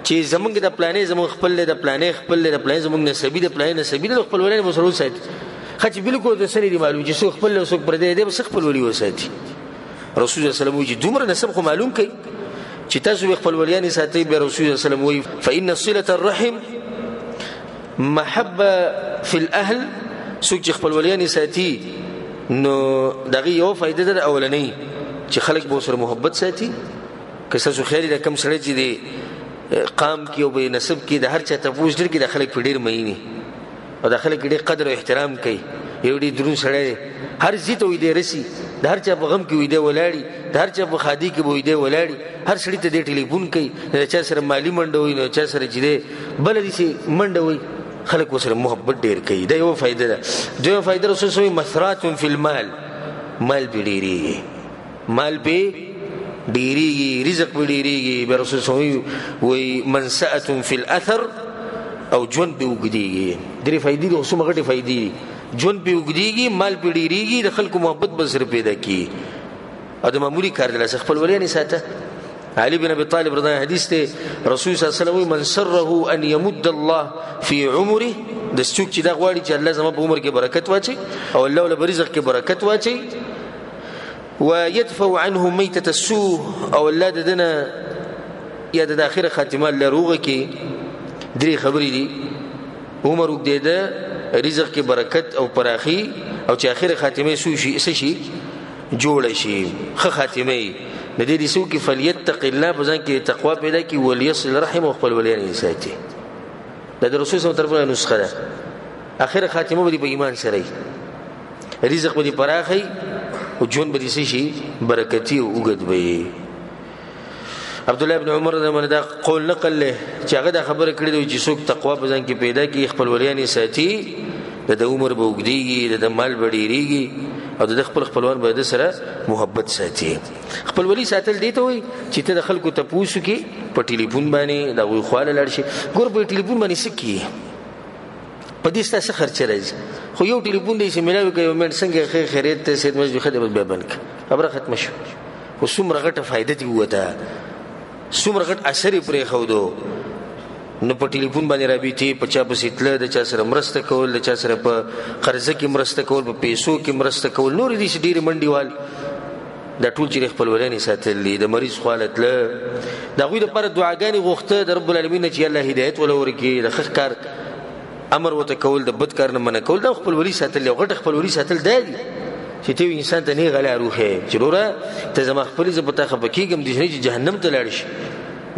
چې زمونږ د پلانې زمونږ خپل د پلانې خپل د پلانې زمونږ نسبی د پلانې نسبی د خپل ولیان به سره وساتي خچ بالکل د سړي معلوم چې څو خپل له څوک پر دې به خپل ولی وساتي رسول الله صلی الله علیه وسلم چې دومره نسب خو معلوم کړي چې تاسو خپل ولیان ساتي به رسول الله صلی الله علیه وسلم فإن صلة الرحم محبه في الاهل څوک خپل ولیان ساتي نو دغه یو فائدہ ده اولنی چې خلک به سره محبت ساتي که څه خیر د کم سره چې دی قام کې او به نسب کې د هر چا تفوز ډیر کې د خلک په ډیر مېنی او د خلک ډیر قدر او احترام کوي یو ډیر درون سره هر زیته وي دی رسی د هر چا په غم کې وي دی ولاړی د هر چا په خادي کې وي دی ولاړی هر سړی ته د ټلیفون کوي د چا سره مالی منډه وي نو چا سره چې دی بل دي سي منډه وي خلک وسره محبت ډیر کوي دا یو فائدہ ده دوی فائدہ رسول سوی مسرات فی المال مال ډیریږي مال به ډیریږي رزق به ډیریږي به رسول سوی وی منسأه فی الاثر او جون به وګدیږي درې فائدې د اوسه مغټي فائدې جون به وګدیږي مال به ډیریږي د خلکو محبت به سره پیدا کی او د معمولی کار د لاس خپل ولې نه ساته علي بن ابي طالب رضی الله عنه حدیث ته رسول صلی الله علیه وسلم من سره ان يمد الله في عمره د څوک چې دا غواړي چې الله زما په عمر کې برکت واچي او الله له رزق کې برکت واچي ويدفع عنه ميتة السوء او الله دنا یا د اخر خاتمه لروغه کې درې خبرې دي عمر وګدیده رزق کې برکت او پراخي او چې اخر خاتمه سو شي جوړ شي خه خاتمه د دې سو کې فلیتق الله بزن کې تقوا پیدا کی وليصل رحم او خپل ولیان ساتي د رسول صلی الله علیه وسلم نسخه ده اخر خاتمه به په ایمان سره رزق به پراخي او جون به شي برکتی او وګد به عبد الله ابن عمر زمانه دا قول نقل له چې هغه دا خبره کړې دی چې څوک تقوا بزن کې پیدا کی خپل ولیان ساتي د عمر به وګديږي د مال به ډیریږي او د خپلوان به د سره محبت ساتي خپل ولی ساتل دی ته وي چې ته د خلکو ته پوښتنه کی په ټلیفون باندې دا وی خواله لړ شي ګور په ټلیفون باندې سکی په دې ستاسو خرچ راځي خو یو ټلیفون دی چې ملاوي کوي ومن څنګه خیریت ته سید مسجد خدمت به بنک خبره ختم شو خو څومره غټه فائدہ دی وته څومره غټ اثر پرې خو دو نو په ټلیفون باندې رابطي په چا په سیتله د چا سره مرسته کول د چا سره په قرضه کې مرسته کول په پیسو کې مرسته کول نور دي چې ډېر منډیوال دا ټول چې خپل ولانی ساتلې د مریض خالت له دا غوی د پر دعاګانې غوښته د رب العالمین چې الله هدایت ولا ورکی د خخ کار امر وته کول د بد کار نه منع کول د خپل ولی ساتل او غټ خپل ولی ساتل دی چې ته انسان ته نه غلا روحه ضروره ته زما خپل زبته خبکیګم د جهنم ته لاړ شي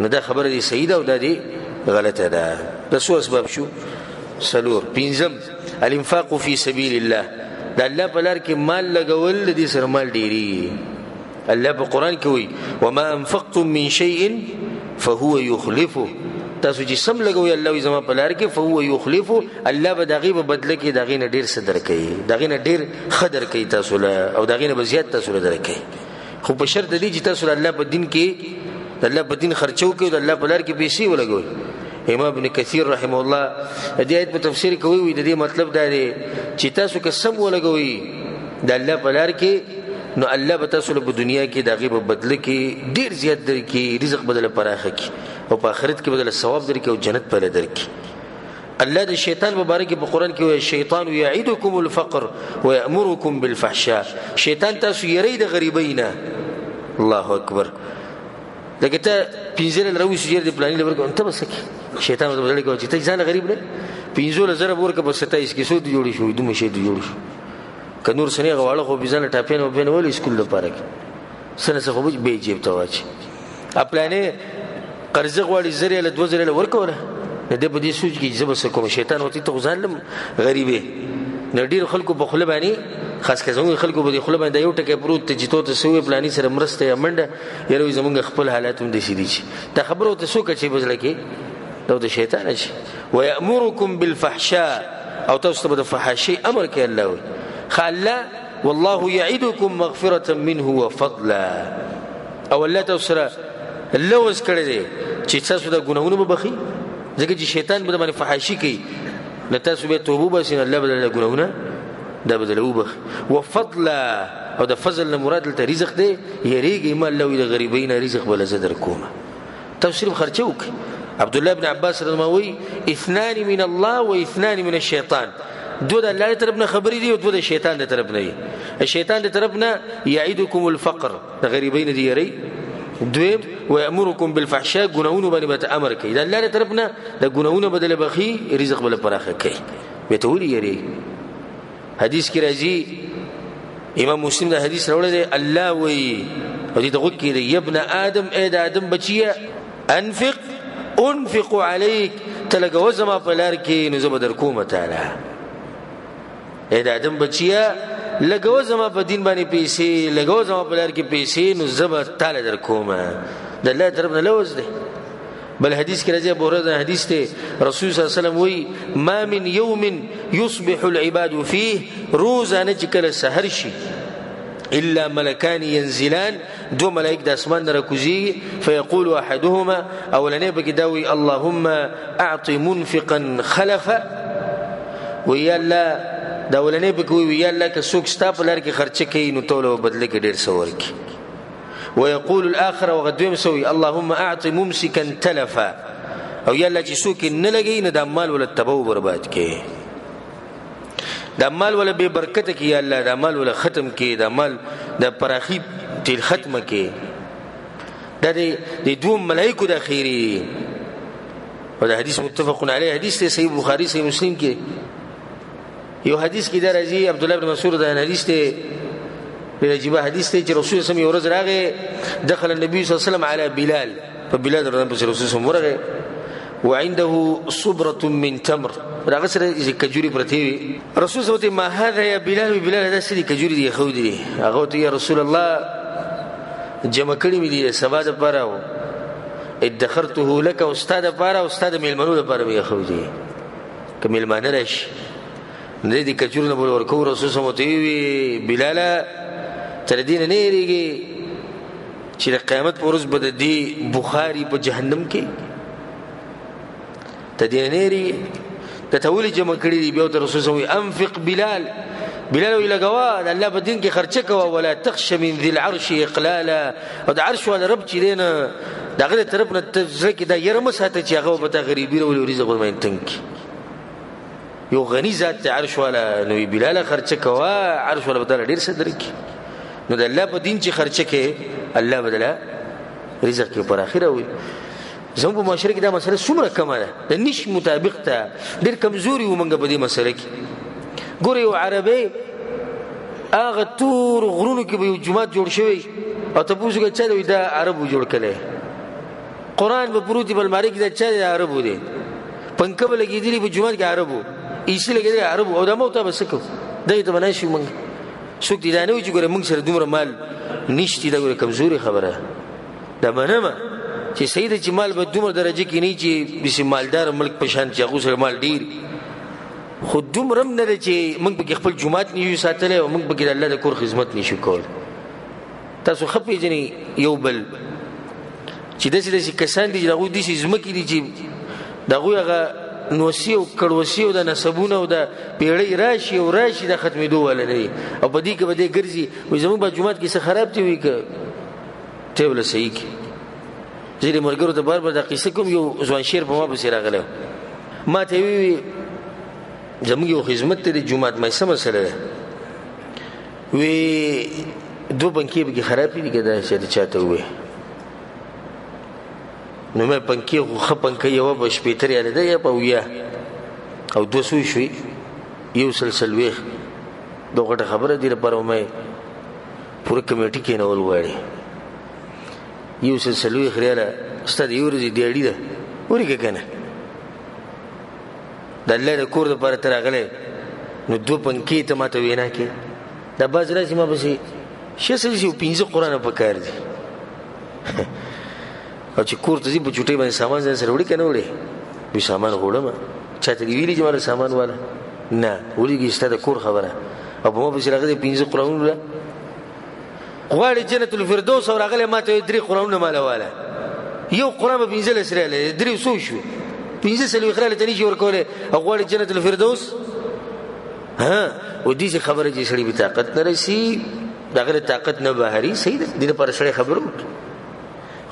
نو دا خبره دی سیده او دا دی غلطه ده د څو اسباب شو سلور پنځم الانفاق فی سبیل الله د الله په لار کې مال لګول د سر مال ډیری الله په قران کې وایي وما انفقتم من شيء فهو يخلفه تاسو چې سم لګوي الله زما په لار کې فهو يخلفه الله به دغه په بدله کې دغه نه ډیر صدر کوي دغه نه ډیر خدر کوي تاسو له او دغه نه بزیات تاسو له درکې خو په شرط دی چې تاسو الله په دین کې الله په دین خرچو کې او الله په لار کې پیسې ولګوي امام ابن کثیر رحمه الله د دې آیت په تفسیر کوي وي د دې مطلب دا دی چې تاسو که سم ولګوي د الله په لار کې نو الله به تاسو په دنیا کې دغه په بدله کې ډیر زیات درکې رزق بدله پراخه کی او په آخرت کې بدله ثواب درکې او جنت په لدر کې الله د شیطان مبارک په قران کې وایي شیطان یعیدکم الفقر ويأمرکم بالفحشاء شیطان تاسو یری د غریبینا الله اکبر لکه ته پینځل راوي سجیر د پلانې لور کوم ته بسکی شیطان د بدل کوي چې ته ځان غریب نه پینځول زره ورکه په 27 کې سود جوړی شو دوه شی جوړ شو کنور سنې غواړه خو بيزنه ټاپین او بین ول اسکول لپاره کې سنه څه خو به جیب ته واچي خپلانه قرض غواړي زره له 2000 ورکوله د دې په دې سوچ کې زبر کوم شیطان وتی ته ځانلم غریبې نډیر خلکو په خله باندې خاص که زموږ خلکو به د خوله باندې یو ټکی پروت ته چې تو ته سوی پلاني سره مرسته یا منډه یاره زموږ خپل حالات هم داسې دي چې دا خبره ته څوک چې بزله کې دا د شیطان شي. ويأمركم بالفحشاء او تاسو ته د فحاشۍ امر کوي الله وي خاله والله يعدكم مغفرة منه وفضلا او الله تاسو سره لوز کړی دی چې تاسو د ګناهونو به بخي ځکه چې شیطان به باندې فحاشي کوي نو تاسو به توبه وباسئ الله بدل ګناهونه دا بدلو بخي وفضلا او د فضل نه مراد ته رزق دی یریږي ما الله وی د غریبین رزق بل زدر کومه تفسیر خرچه وکي. عبد الله بن عباس رضی الله عنه اثنان من الله واثنان من الشيطان دو د الله طرفنا خبري دي او دو د شیطان د طرفنا دي. الشیطان د طرفنا يعيدكم الفقر د غریبین دي یری دویم ويأمركم بالفحشاء غناونه باندې به امر کوي د الله طرفنا د غناونه بدل بخي رزق بل پراخه کوي به ته ولي یری. حدیث کې راځي امام مسلم دا حدیث راوړی دی الله وی او دې دغه کې دی ابن ادم اے د ادم بچیا انفق عليك تلقى وزما پلار کې نو زبر کومه تعالی اے د ادم بچیا لګو زما په دین باندې پیسې لګو زما پلار کې پیسې نو زبر تعالی در کومه د الله طرفنا لوز دی. بل حدیث کې راځي ابو هريره حدیث ته رسول صلی الله علیه وسلم وی ما من يوم يصبح العباد فيه روزانه چې کله سحر شي الا ملكان ينزلان دو ملائک د اسمان راکوزي فيقول احدهما اولنه بګداوي اللهم اعط منفقا خلفا ويا الله دا اولنه بګوي ويا الله که څوک ستا په لار کې خرچه کوي نو توله بدله کې ډیر سور کی. ويقول الاخر وغدوم سوي اللهم اعط ممسكا تلفا او يا الله چې څوک نه لګي نه د مال ولا تبو برباد کی د مال ولا به برکت کی یا الله د مال ولا ختم کی د مال د پراخي تل ختمه کی د دوم ملائکه د خیری او د حدیث متفق علیه حدیث ته صحیح بخاری صحیح مسلم کې یو حدیث کې درځي عبد الله بن مسعود د حدیث ته عجیب حدیث ته چې رسول الله صلی الله علیه وسلم راغی دخل النبي صلی الله علیه وسلم على بلال فبلال رضی الله عنه رسول الله ورغه وعنده صبرة من تمر راغ سره کجوري پرتی رسول الله صلی ما هذا يا بلال بلال دا سری کجوري دی خو دی هغه ته یا رسول الله جمع کړی مې دي سبا د پاره ادخرته لك استاد پاره استاد میلمنو د پاره خو دی کمل مان رش نه دي کجوري نه ور کو رسول الله وی بلال تر دین نه ریږي چې د قیامت پر ورځ بد دی بخاری په جهنم کې تدینری تتولی جمع کړی دی بیا رسول الله انفق بلال وی لګوا د الله په دین کې خرچه کوا ولا تخش من ذي العرش اقلالا او د عرش ول رب چې دینه دغه طرف نه تزکه دا يرمه ساته چې هغه په غریبی ورو رزق ورمن تنک یو غنی ذات عرش ولا نو بلال خرچه کوا عرش ولا بدل ډیر صدر کی نو د الله په دین چې خرچه کې الله بدله رزق کې پر اخره وي. زموږ په معاشره کې دا مسله څومره کمه ده د نش مطابق ته ډېر کمزوري ومنګه په دې مسله کې ګوري یو عربي هغه تور غرونو کې به یو جماعت جوړ شوی او ته پوښتنه چا دوی دا عربو جوړ کړي قرآن په پروتي بل ماری کې دا چا عربو دي پنکه بل لګېدلی په جماعت کې عربو ایسی لګېدلی عربو او دا مو ته بسکو دای ته بنای شو منګ څوک دي دا نه وي چې ګوره موږ سره دومره مال نشتی دا ګوره کمزوري خبره دا منمه چې سید چې مال په دومره درجه کې نه چې بس مالدار ملک په شان چې هغه سره مال ډیر خود دومره نه چې موږ په خپل جماعت نه یو ساتل او موږ په الله د کور خدمت نشو کول. تاسو خپې جنې یو بل چې داسې کسان دي دغه د زمکې دي چې دغه هغه نوسی او کړوسی او د نسبونه او د پیړۍ راشي او راشي د ختمېدو ولني او په دې کې به دې ګرځي وي زموږ په جماعت کې څه خراب دی وي که ته ول صحیح کی زیری مرګرو ته بار د قصه کوم یو ځوان شیر په ما به راغله ما ته وی زموږ یو خدمت ته د جماعت مې سم سره وی دو بنکې به خراب دي کدا چې چاته وي نو مې پنکې خو پنکې یو به شپېتر یاله ده یا په ویا او 200 شوي یو سلسل ویخ دوغه خبره دی لپاره مې پوره کمیټه کې نه ولوړې یو سلسل ویخ ریاله استاد یو ورځ دی اړې ده ورګه کنه د الله د کور لپاره ترغله نو دو پنکې ته ماته وینا کې دا باز راځي ما پسې شسل شي 15 قرآن په کار دي او چې کور ته ځي په چوټۍ باندې سامان ځان سره وړي که نه وړي وي سامان وړم چاته دې ویلي چې ماله سامان واله نه وړي ستا د کور خبره او په ما پسې راغلی 15 قرآنونه غواړي جنت الفردوس او راغلی ما ته 3 قرآنونه ماله واله یو قرآن به 15 راغلی 3 څو شوې 15 څلوېښت راغلی ته نشي ورکولی او غواړي جنت الفردوس و دې خبره چې سړي به طاقت نه رسي د هغه طاقت نه بهري صحیح ده دې لپاره سړی خبره وکړي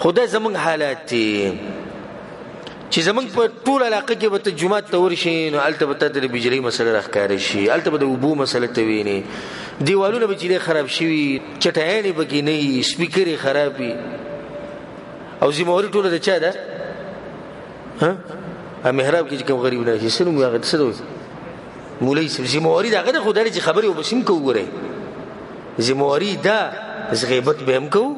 خدای زمونږ حالات دي چې زمونږ په ټول علاقه کې به ته جومات ته ورشي نو هلته به ته د بجلۍ مسله راښکاره شي هلته به د اوبو مسله ته وینې دیوالونه به چې خراب شوي چټیانې پکې نه وي سپیکرې خراب وي او ذمهواري ټوله د چا ده محراب کې چې کوم غریب نه شي څه نوم هغه څه ده مولوي صاحب ذمهواري د هغه ده خو دا چې خبرې وبس هم کوو ګورئ ذمهواري دا غیبت به هم کوو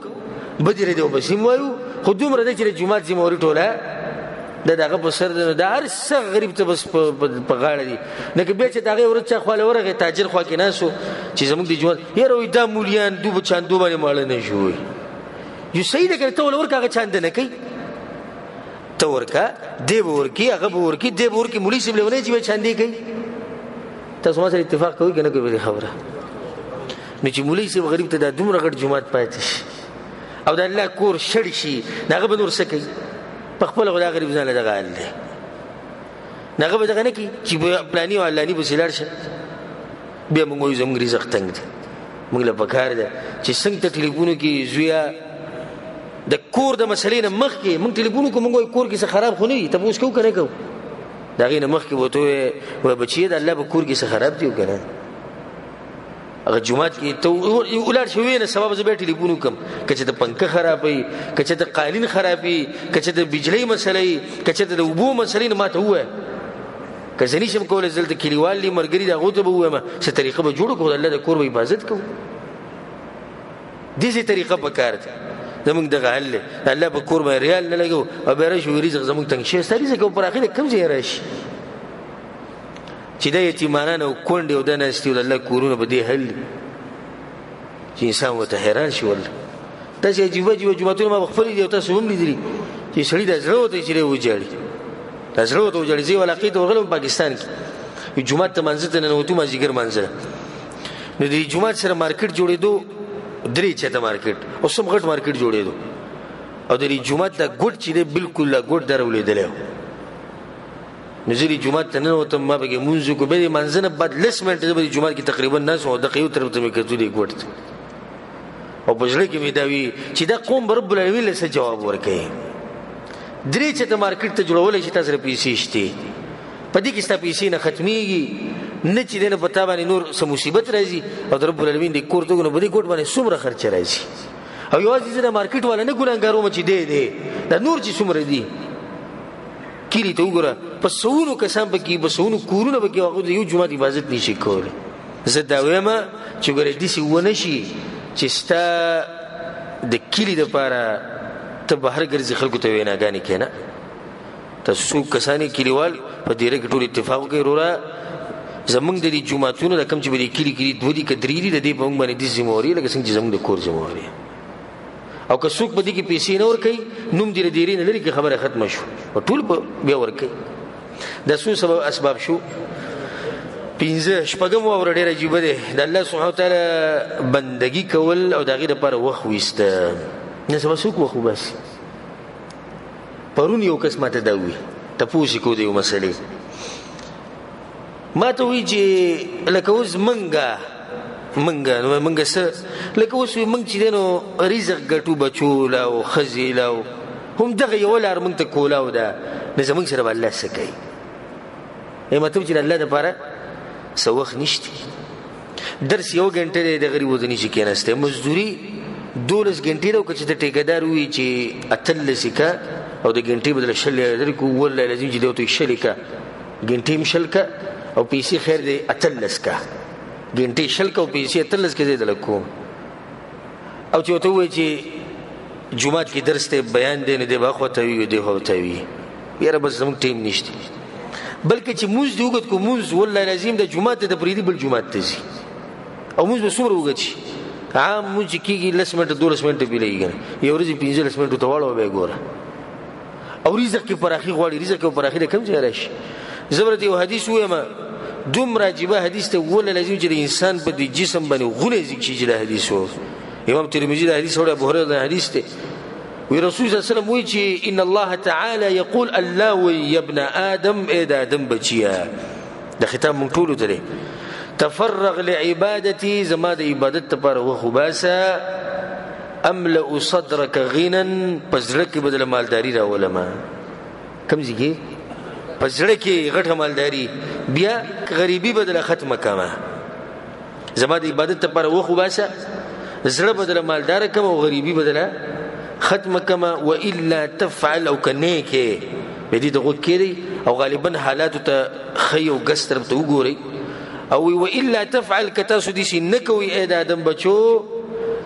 بدرې دی وبس هم وایو خو دومره ده چې د جومات ذمهواري ټوله دا دغه په سر ده د هر څه غریب ته بس په غاړه دي لکه بیا چې د هغې ورځ چا خواله ورغی تاجر خوا کې ناست و چې زموږ د جومات یاره وایي دا مولیان دو په چاندو باندې ماړه نه شو یو صحیح ده که ته ورله ورکه هغه چانده نه کوي ته ورکه دی به ورکي هغه به ورکي دی به ورکي مولوي صاحب لیونی چې به چاندې کوي تاسو ما سره اتفاق کوئ که نه کوئ خبره نو چې مولوي صاحب غریب ته دا دومره غټ جومات پاتې شي او د الله کور شړ شي نو هغه به نور څه کوي په خپله خو دا غریب ځان له دغه حال دی نو هغه به دغه نه کوي چې پلاني او علاني پسې لاړ شه بیا موږ وایو زموږ رزق تنګ دی موږ له پکار ده چې څنګه ته ټلیفونو کې زویا د کور د مسلې نه مخکې موږ ټلیفونو کوو موږ وایو کور کې څه خراب خو نه وي تپوس کوو که نه کوو د هغې نه مخکې به ورته ووایې بچیه د الله په کور کې څه خراب دي او که نه هغه جومات کې ته ولاړ شې ویې نه سبا به زه بیا ټلیفون وکړم که چې د پنکه خراب وي که چې د قالین خراب وي که چې د بجلۍ مسله وي که چې د اوبو مسلې نه ما ته ووایه که زه نشم کولی زه دلته کلیوال دي ملګري دي هغو ته به ووایم څه طریقه به جوړه کړو د الله د کور به حفاظت کوو داسې طریقه په کار ده زمونږ دغه حل دی د الله په کور باندې ریال نه لګو او بیا راشي رزق زمونږ تنګ شوی ستا رزق او پر اخر کوم ځای راشي چې دا یتیمانان او کونډې او دا ناستي او د الله کورونه په دې حل دي چې انسان ورته حیران شي والله داسې عجیبه عجیبه جوماتونه ما به خپلې دي او تاسو هم لیدلي چې سړي دا زړه ورته چې دی وجاړي دا زړه ورته وجاړي زه یو علاقې ته ورغلم پاکستان کې یو جومات ته منځه ته ننوتو مازدیګر منځه نو د جومات سره مارکیټ جوړېدو 3 چته مارکیټ او سم غټ مارکیټ جوړېدو او د جومات دا ګوټ چې دی بالکل لا ګوټ درولېدلی نو زه جومات ته ننوتم ما پکې لمونځ وکړو بیا د لمانځه نه بعد 10 منټه زه به جومات کې تقریبا ناست وم او دغه یو طرف ته مې کتلو ګوټ ته او په زړه کې مې دا وي چې دا قوم به رب العالمین له څه جواب ورکوي 3 چته مارکیټ ته جوړولی شي تا سره پیسې شتې په دې کې ستا پیسې نه ختمېږي نه چې دی نه په تا باندې نور څه مصیبت راځي او د رب العالمین د کور ته نو په دې ګوټ باندې څومره خرچه راځي او یوازې زه د مارکیټ والا نه ګناهګار وم چې دی دا نور چې څومره دي کلي ته وګوره په سونو کسان پکې په سونو کورونه پکې هغوی د یو جومات حفاظت نشي کولی زه دا وایم چې ګوره داسې ونه شي چې ستا د کلي دپاره ته بهر ګرځې خلکو ته ویناګانې کښېنه تاسو څوک کسان یې کلیوال په دیره کې ټول اتفاق وکړئ وروره زمونږ د دې جوماتونو د کوم چې به دې کلي کې 2 دي که 3 دي د دې په موږ باندې داسې ذمهواري لکه څنګه چې زمونږ د کور ذمهواري او که څوک په دې کې پیسې نه ورکوي نوم دې له دیرې نه لرې کړي خبره ختمه شو ټول بیا ورکوي دا څو سبب اسباب شو 15 شپږم واوره ډېر عجیبه دی د الله سبحانه وتعالی بندګي کول او د هغې دپاره وخت ویسته نه سبا څوک وخت وباسي پرون یو کس ماته دا ووي تپوس یې کوو د یو مسلې ما ته وایي چې لکه اوس منګه نو منګه څه لکه اوس وایي منګ چې دی نو رزق ګټو بچو له او ښځې له هم دغه یوه لار موږ ته کولاو ده نو زموږ سره به الله څه کوي مطلب چې د الله دپاره څه وخت نشته درس 1 ګنټه دی د غریب ورته نشي کېناستی مزدوري 12 ګنټې ده او که چې د ټیکهدار ووایي چې 18 که او د ګنټې بدله 20 درکړو والله لازم چې دی ورته 20 که ګنټې هم 20 که او پیسې خیر دی 18 که ګنټې 20 که او پیسې 18 که زه دله کوم او چې ورته ووایي چې جومات کې درس ته بیان دی نو دی به اخواته وي او دی خواته وي یاره بس زموږ ټیم نشته بلکې چې مونځ دې وګت کو مونځ والله لازم د جومات ته د پرېږدي بل جومات ته ځي او موږ به څومره وګت شي عام موږ چې کېږي 10 منټه 12 منټه پې لګي کنه یو ورځې 15 منټو ته واړو به ګوره او رزق کې پراخي غواړي رزق کې پراخي د کم ځای راشي زبرت یو حدیث وایم دومره عجیبه حدیث ته وله لازم چې انسان په دې جسم باندې غونه ذکر شي د حدیث وو امام ترمذی د حدیث وړه ابو هريره د حدیث ته وی رسول صلی الله علیه وسلم وی چې ان الله تعالی یقول الله یا ابن آدم اې د آدم بچیا د خطاب مونږ ټول ته تفرغ لعبادتي زما د عبادت لپاره وخو باسه املأ صدرك غنا پزړه کې بدل مالداری راولما کم ځای پزړه کې غټه مالداری بیا غریبی بدل ختمه کما زما د عبادت لپاره وخو باسه زړه بدل مالدار کما او غریبی بدل ختمه کما والا تفعل او کنه کې بدی دغه کېری او غالبا حالات ته خي او ګس طرف ته وګوري او والا تفعل کتا سدي سنکوي اې د ادم بچو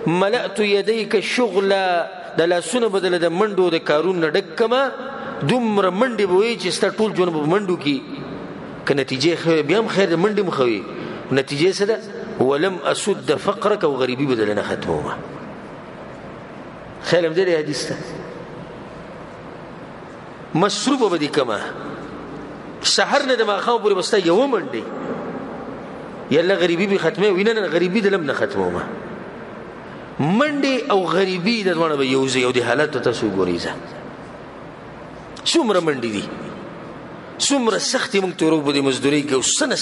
ملأت يديك شغلا د لاسونه بدل د منډو د کارون ډک کما دومره منډي بوي چې ست ټول جون په منډو کې ک نتیجه خو بیا هم خیر د منډي مخوي نتیجه څه ده ولم اسد فقرك او غريبي بدل نه ختمه خیال دې حدیث ته مصروف بدی کما سحر نه د ماخام پورې بسته یو منډي یلا غریبي به ختمه وینه غریبي د لم نه ختمه منډي او غریبي د ونه به یوځي او د حالت ته تاسو ګورئ څومره منډي دي څومره سختي موږ تورو په دې مزدوري کې وسنه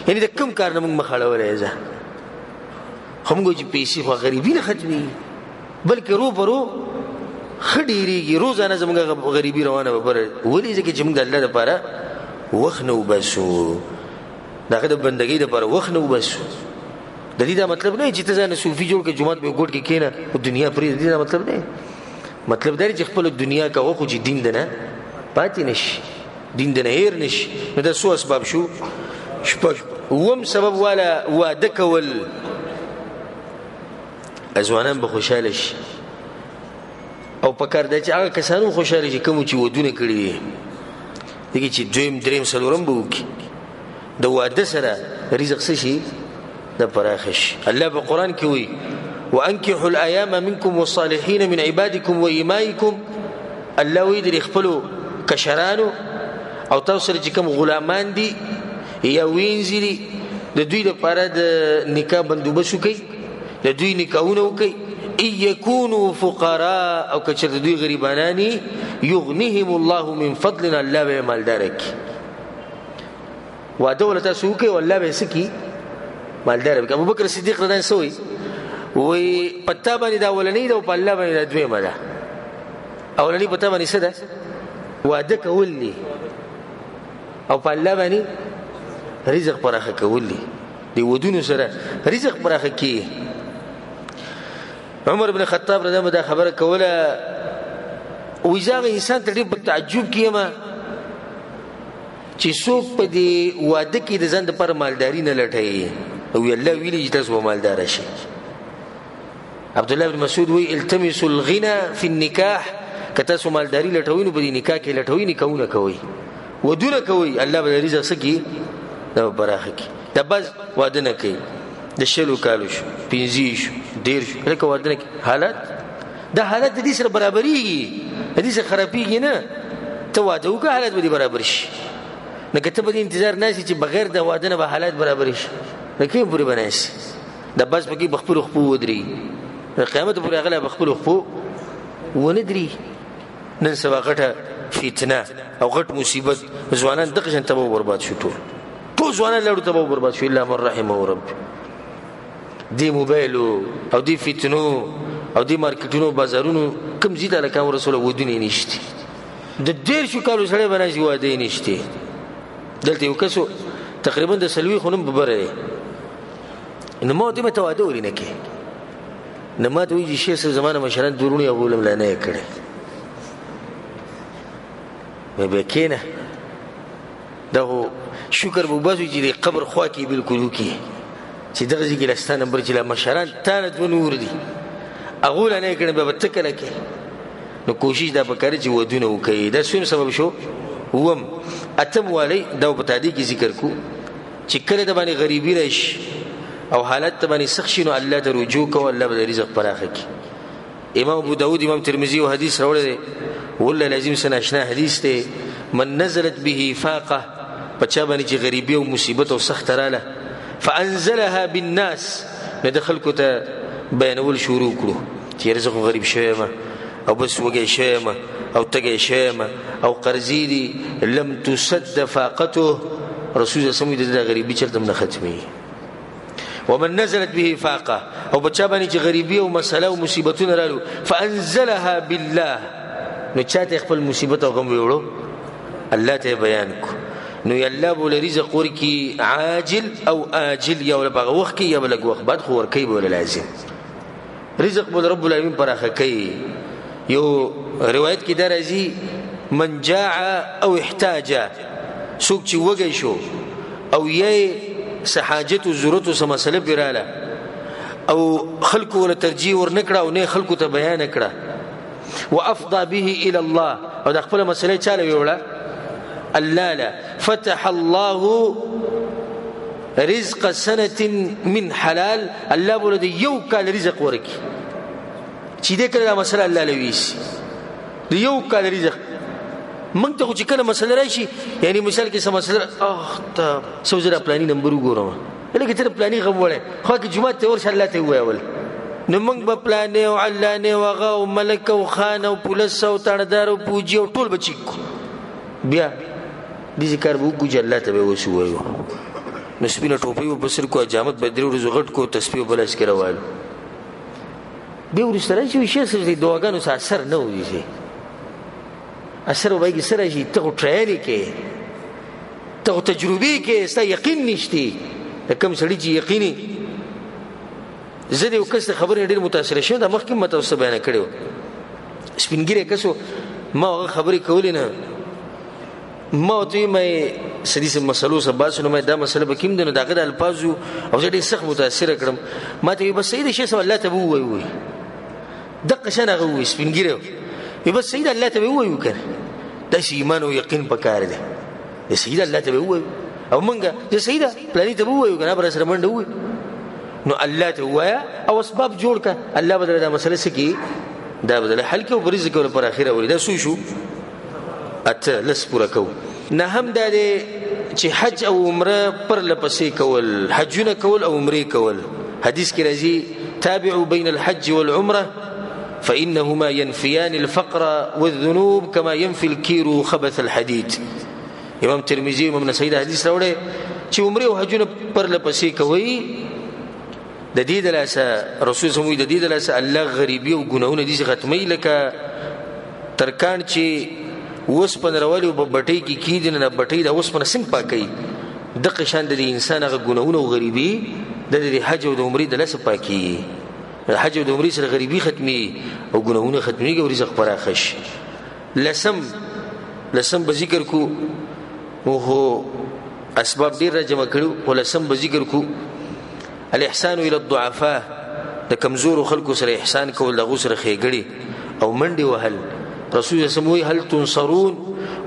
یعنی د کم کار نه موږ مخاړولې ځه هم ګوي چې پیسې خو غریبي نه ختمي بلکې رو پرو خډيريږي روزانه زموږ غریبي روانه وبره ولې ځکه چې موږ د الله لپاره وخت نه وبسو داغه د بندګۍ لپاره وخت نه وبسو د دې دا مطلب نه چې ته ځان صوفي جوړ کې جمعات به ګډ کې کینه او دنیا پرې دې دا مطلب نه مطلب دا چې خپل دنیا کا خو چې دین دنه پاتې نشي دین دنه هیر نشي نو دا سو اسباب شو شپږ وم سبب والا واده کول ازوانان به خوشاله شي او پکار د چې هغه کسانو خوشاله شي کوم چې ودونه کړی دي چې دویم دریم سلورم به وکي د واده سره رزق شي د پراخش الله په قران کې وی وانكحوا الايام منكم والصالحين من عبادكم وإمائكم الله وی د خپلو کشرانو او تاسو چې کوم غلامان دي یا وینځلي د دوی لپاره د نکاح بندوبست کوي د دوی نکاحونه کوي يكونوا فقراء او کچر دوی غریبانانی يغنيهم الله من فضل الله به مالدارک ودولته سوکي والله به سکی مالدار ابو بکر صدیق رضی الله عنه وی پتا باندې دا ولنی دا په الله باندې دوی مده اولنی پتا باندې څه ده واده کولی او په الله باندې رزق پراخه کولی دی ودونو سره رزق پراخه کی عمر بن خطاب رضی الله عنه خبره کوله وځه انسان ته ډېر تعجب کیما چې څوک په دې واده کې د ځان پر مالداری نه لټي او الله ویلي چې تاسو مالدار شئ عبد الله بن مسعود وی التمسوا الغنى في النكاح کته سو مالداری لټوي نو په دې نکاح کې لټوي نه کوونه کوي ودونه کوي الله به رزق سکی دا برخه کی دا بس واده نه کوي د شلو کالوش پینځیش ډیر لکه واده نه حالت دا حالت د دې سره برابرېږي د دې سره خرابېږي نه ته واده وکړه حالت به برابر شي نه کته په انتظار ناشي چې بغیر د واده نه به حالت برابر شي نه کوي پوری بناسي دا بس پکې بخپل خپو ودري قیامت پورې غلا بخپل خپو وندري نن سبا غټه فتنه او غټ مصیبت ځوانان دغه جن تبو برباد شو ټول ځوانان لړو تبو برباد شو الا من رحمه رب دی موبایل او دی فتنو او دی مارکیټونو بازارونو کوم زیاده لکه رسول ودونی نشته د ډیر شو کالو سره بناسي واده نشته دلته یو کسو تقریبا د سلوي خونم ببره ان مو دې متواده ورینه کې نما ته وی شي سره زمانه مشران دورونی اولم لا نه کړي به کینه دا شکر بو باسو چې قبر خوا کې بالکل کې چې دغه ځای کې لستان نمبر چې لا مشران تانه د نور دي اغول نه کړي به تکله کې نو کوشش دا وکړي چې ودونه وکړي دا څه سبب شو وم اتم والی دا په تادی کې ذکر کو چې کله د باندې غریبی راشي او حالت ته باندې سخت شي نو الله ته رجوع کوه الله به رزق پراخه کړي. امام ابو داود امام ترمذی او حدیث راوړی دی والله لازم سن آشنا حدیث دی من نزلت به فاقه پچا باندې چې غریبی او مصیبت او سخت رااله فانزلها بالناس ندخل کو ته بیانول شروع کړو چې رزق غریب شوی ما او بس وګی شوی ما او تګی شوی ما او قرضی دی لم تسد فاقته رسول الله سمې د غریبی چرته نه ختمي. ومن نزلت به فاقه او بچا باندې چې غریبی او مساله او مصیبتونه رالو فانزلها بالله نو چاته خپل مصیبت او غم ویوړو الله ته بیان کو نو الله بول رزق ورکی عاجل او آجل یا بغه وخت کې یا بلګ وخت بعد خو ورکی بول لازم رزق بول رب العالمین پراخه کوي. یو روایت کې درځي من جاع او احتاج څوک چې وږی شو او یې سحاجت او ضرورت او مسله پیراله او خلق ور ترجیح ور نکړه او نه خلق ته بیان کړه وافضى به الى الله او د خپل مسله چاله ویوړه الله لا فتح الله رزق سنه من حلال الله بولد یو کال رزق ورکی چې دې کړه مسله الله لويس یو کال رزق مونږ ته چې کله مسله راشي یعنی مثال کې سم مسله ته سوزره پلاني نمبر وګورم لکه تر پلاني غو وړه خو کې جمعه ته ورش الله ته وایول نو موږ په پلان او علانه او غو او ملک او خان او پولیس او تړدار او پوجي او ټول بچیکو بیا دې ذکر وو کو الله ته وسو وایو نو سپینه ټوپي او بسر کو جامت بدري ورځ غټ کو تسبیح بلش کړوال به ورسره چې شي سره دوغانو سره اثر نه وږي اثر وایي سره شي ته ټرایل کې ته تجربه کې ستا یقین نشتی کوم سړي چې یقیني زه دې وکړه خبرې ډېر متاثر شوم د مخکې متوسه بیان کړو سپینګری کسو ما خبرې کولې نه ما ته مې سديس مسلو سباس نو مې دا مسله به کیم دنه داغه د الفاظو او زه ډېر سخت متاثر کړم ما ته بس سید شي الله ته وایي دقه شنه غوي سپینګری بس سید الله ته وایي کړ دا شی ایمان او یقین پکار دی سید الله ته وایي او مونږه چې سید پلاني ته وایي کنه بر سره منډه وایي نو الله ته وایا او اسباب جوړ کا الله بدل دا مسله سکی دا بدل حل کې او رزق ور پر اخره ولې دا شو اته لس پورا کو نه هم دا چې حج او عمره پر لپسې کول حجونه کول او عمره کول حدیث کې راځي تابعوا بين الحج والعمره فانهما ينفيان الفقر والذنوب كما ينفي الكير خبث الحديد. امام ترمذی امام نسائی حدیث راوړي چې عمره او حجونه پر لپسې کوي د دې د لاسه رسول سموي د دې د لاسه الله غریبي او ګناونه دي ختمي لکه ترکان چې وس پنرولي او بټي کې کیدنه نه بټي د وس پن سم پاکي د قشان د انسان غ ګناونه او غریبي د حج او د عمره د لاسه پاکي حج او د عمره سره غریبي ختمي او ګناونه ختمي او رزق پراخش لسم به ذکر کو او اسباب ډیر جمع کړو ولسم به ذکر کو الاحسان الى الضعفاء د کمزور خلکو سره احسان کول دغه سره خېګړي او منډي وهل رسول سموي هل تنصرون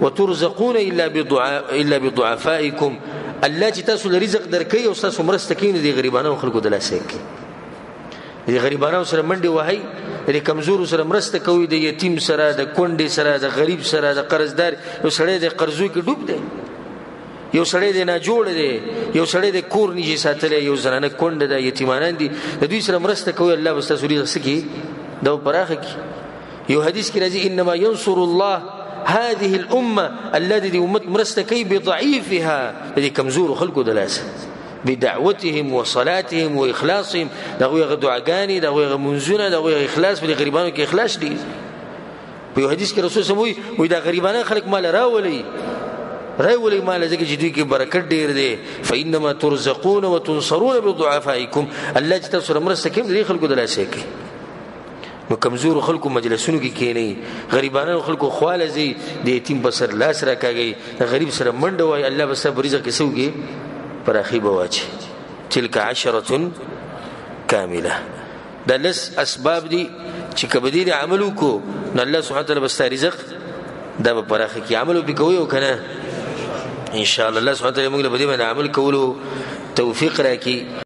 وترزقون الا بضعفائكم الله چې تاسو رزق درکې او تاسو مرسته کین دي غریبانو خلکو د لاسه کې دي غریبانو سره منډي وهي د کمزور سره مرسته کوي د یتیم سره د کونډې سره د غریب سره د قرضدار یو سړی د قرضو کې ډوب دی یو سړی د نه جوړ دی یو سړی د کور نشي ساتلی یو زنانه کونډه د یتیمانان دي د دوی سره مرسته کوي الله بس تاسو رزق سکی دا پراخه کی یو حدیث کې راځي انما ينصر الله هذه الامه الذي امت مرسته کوي بضعيفها د کمزور خلکو د لاسه بدعوتهم وصلاتهم واخلاصهم دغه دعاګانی دغه منځونه دغه اخلاص په غریبانو کې اخلاص دي په یو حدیث کې رسول سموي وي دا غریبانه خلک مال راولي مال ځکه چې دوی کې برکت ډیر دی فإنما ترزقون وتنصرون بضعفائكم الله چې تاسو مرسته کوي د خلکو د لاسه کې نو کمزور خلکو مجلسونو کې کېنی غریبانو خلکو خواله زی د یتیم په سر لاس راکاږي غریب سره منډه وای الله بس رزق سوږي پر اخی بواچ تلک 10 کامله دا لس اسباب دي چې کبدي عملو کو نو الله سبحانه وتعالى بس رزق دا پر اخی کې عملو بکوي او کنه ان شاء الله سبحانه وتعالى موږ له دې باندې عمل کولو توفیق راکړي.